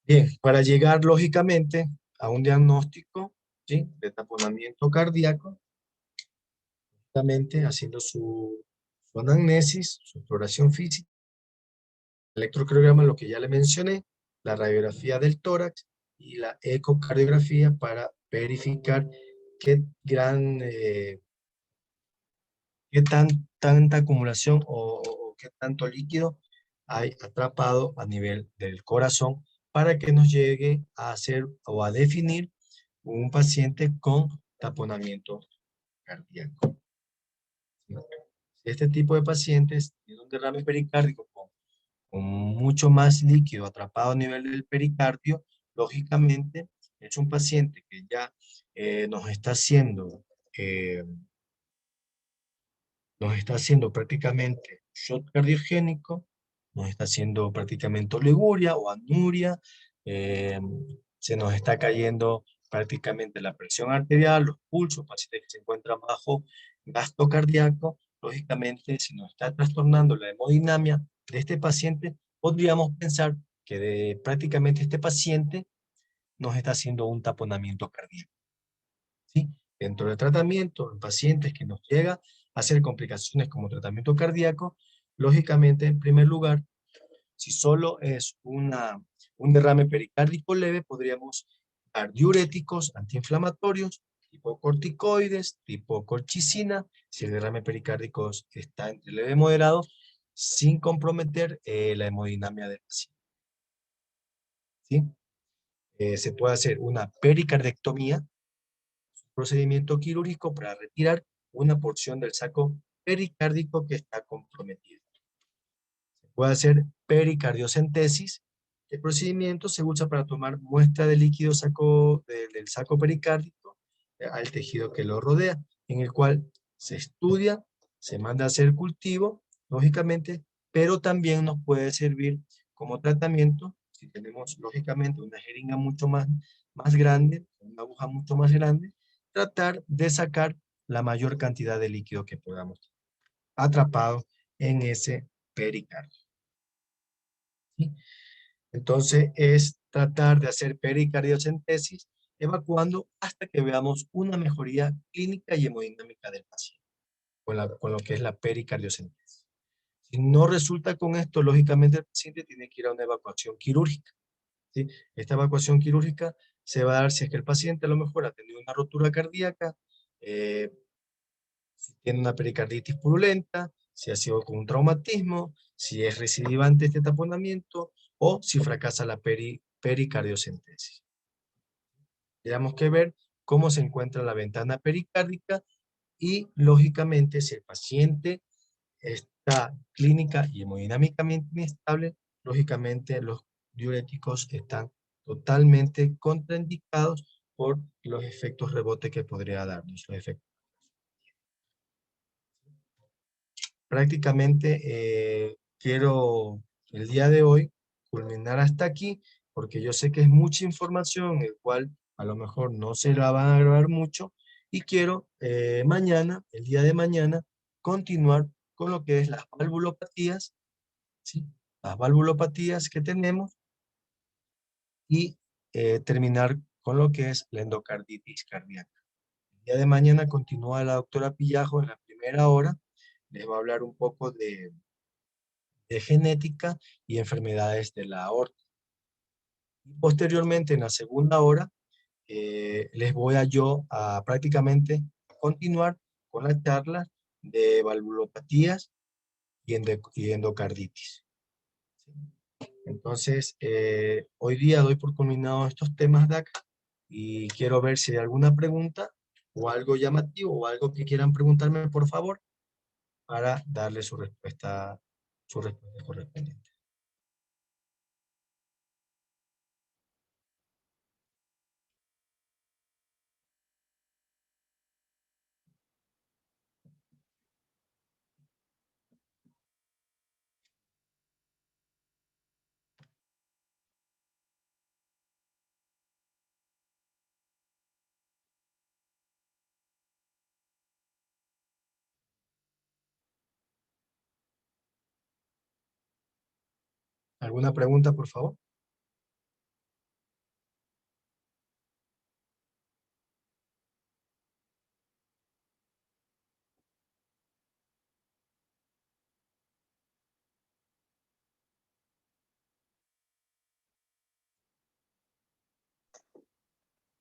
Bien, para llegar, lógicamente, a un diagnóstico, ¿sí?, de taponamiento cardíaco, lógicamente, haciendo su anamnesis, su exploración física, electrocardiograma, lo que ya le mencioné, la radiografía del tórax y la ecocardiografía para verificar qué tanta acumulación o qué tanto líquido hay atrapado a nivel del corazón para que nos llegue a hacer o a definir un paciente con taponamiento cardíaco. Si este tipo de pacientes tiene un derrame pericárdico con mucho más líquido atrapado a nivel del pericardio, lógicamente es un paciente que ya nos está eh, haciendo prácticamente shock cardiogénico, nos está haciendo prácticamente oliguria o anuria, eh, se nos está cayendo prácticamente la presión arterial, los pulsos, pacientes que se encuentran bajo gasto cardíaco, lógicamente si nos está trastornando la hemodinamia de este paciente, podríamos pensar que prácticamente este paciente nos está haciendo un taponamiento cardíaco, ¿sí? Dentro del tratamiento, en pacientes que nos llega a hacer complicaciones como tratamiento cardíaco, lógicamente, en primer lugar, si solo es un derrame pericárdico leve, podríamos dar diuréticos antiinflamatorios, tipo corticoides, tipo colchicina, si el derrame pericárdico está entre leve y moderado, sin comprometer la hemodinamia del paciente, ¿sí? Se puede hacer una pericardectomía, procedimiento quirúrgico para retirar una porción del saco pericárdico que está comprometido. Se puede hacer pericardiocentesis. El procedimiento se usa para tomar muestra de líquido del saco pericárdico al tejido que lo rodea, en el cual se estudia, se manda a hacer cultivo, lógicamente, pero también nos puede servir como tratamiento si tenemos, lógicamente, una jeringa mucho más grande, una aguja mucho más grande, tratar de sacar la mayor cantidad de líquido que podamos tener atrapado en ese pericardio, ¿sí? Entonces es tratar de hacer pericardiocentesis, evacuando hasta que veamos una mejoría clínica y hemodinámica del paciente, con lo que es la pericardiocentesis. Si no resulta con esto, lógicamente el paciente tiene que ir a una evacuación quirúrgica, ¿sí? Esta evacuación quirúrgica se va a dar si es que el paciente a lo mejor ha tenido una rotura cardíaca, si tiene una pericarditis purulenta, si ha sido con un traumatismo, si es recidivante este taponamiento o si fracasa la pericardiocentesis. Tenemos que ver cómo se encuentra la ventana pericárdica y, lógicamente, si el paciente está clínica y hemodinámicamente inestable, lógicamente los diuréticos están totalmente contraindicados por los efectos rebote que podría darnos, los efectos. Prácticamente quiero el día de hoy culminar hasta aquí, porque yo sé que es mucha información, el cual a lo mejor no se la van a grabar mucho, y quiero mañana, el día de mañana, continuar con lo que es las valvulopatías, ¿sí? Las valvulopatías que tenemos, y terminar con lo que es la endocarditis cardíaca. El día de mañana continúa la doctora Pillajo en la primera hora, les va a hablar un poco de genética y enfermedades de la aorta. Y posteriormente, en la segunda hora, les voy a prácticamente continuar con la charla de valvulopatías y endocarditis. Entonces, hoy día doy por culminado estos temas de acá y quiero ver si hay alguna pregunta o algo llamativo o algo que quieran preguntarme, por favor, para darle su respuesta correspondiente. ¿Alguna pregunta, por favor?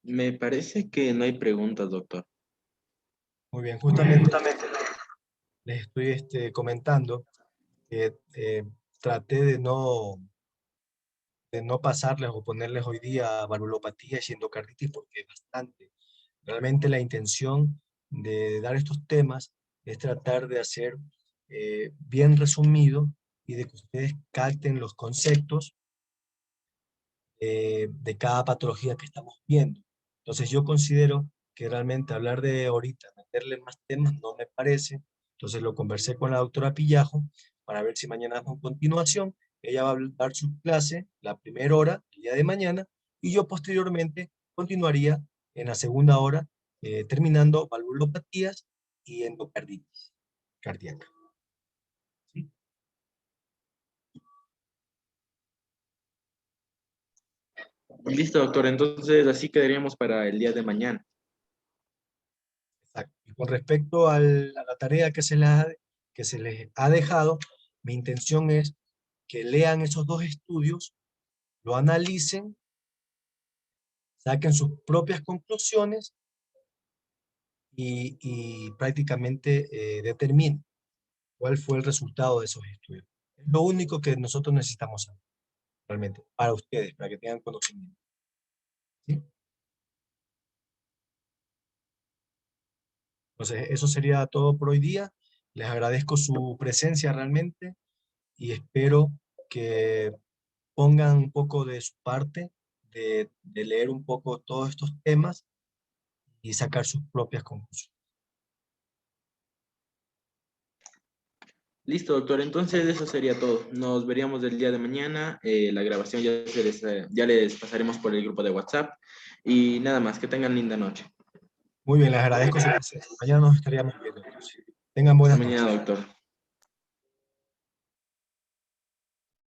Me parece que no hay preguntas, doctor. Muy bien, justamente les estoy comentando que traté de no pasarles o ponerles hoy día valvulopatías y endocarditis porque es bastante. Realmente la intención de dar estos temas es tratar de hacer bien resumido y de que ustedes capten los conceptos de cada patología que estamos viendo. Entonces yo considero que realmente hablar de ahorita, meterle más temas, no me parece. Entonces lo conversé con la doctora Pillajo para ver si mañana damos continuación. Ella va a dar su clase la primera hora, el día de mañana, y yo posteriormente continuaría en la segunda hora, terminando valvulopatías y endocarditis cardíaca. ¿Sí? Listo, doctor. Entonces, así quedaríamos para el día de mañana. Exacto. Y con respecto a la tarea que se les ha dejado, mi intención es que lean esos dos estudios, lo analicen, saquen sus propias conclusiones y prácticamente determinen cuál fue el resultado de esos estudios. Es lo único que nosotros necesitamos saber, realmente, para ustedes, para que tengan conocimiento. ¿Sí? Entonces, eso sería todo por hoy día. Les agradezco su presencia realmente y espero que pongan un poco de su parte, de leer un poco todos estos temas y sacar sus propias conclusiones. Listo, doctor. Entonces, eso sería todo. Nos veríamos el día de mañana. La grabación ya les pasaremos por el grupo de WhatsApp. Y nada más, que tengan linda noche. Muy bien, les agradezco su presencia. Mañana nos estaríamos viendo entonces. Tengan Hasta buenas mañana, noches. doctor.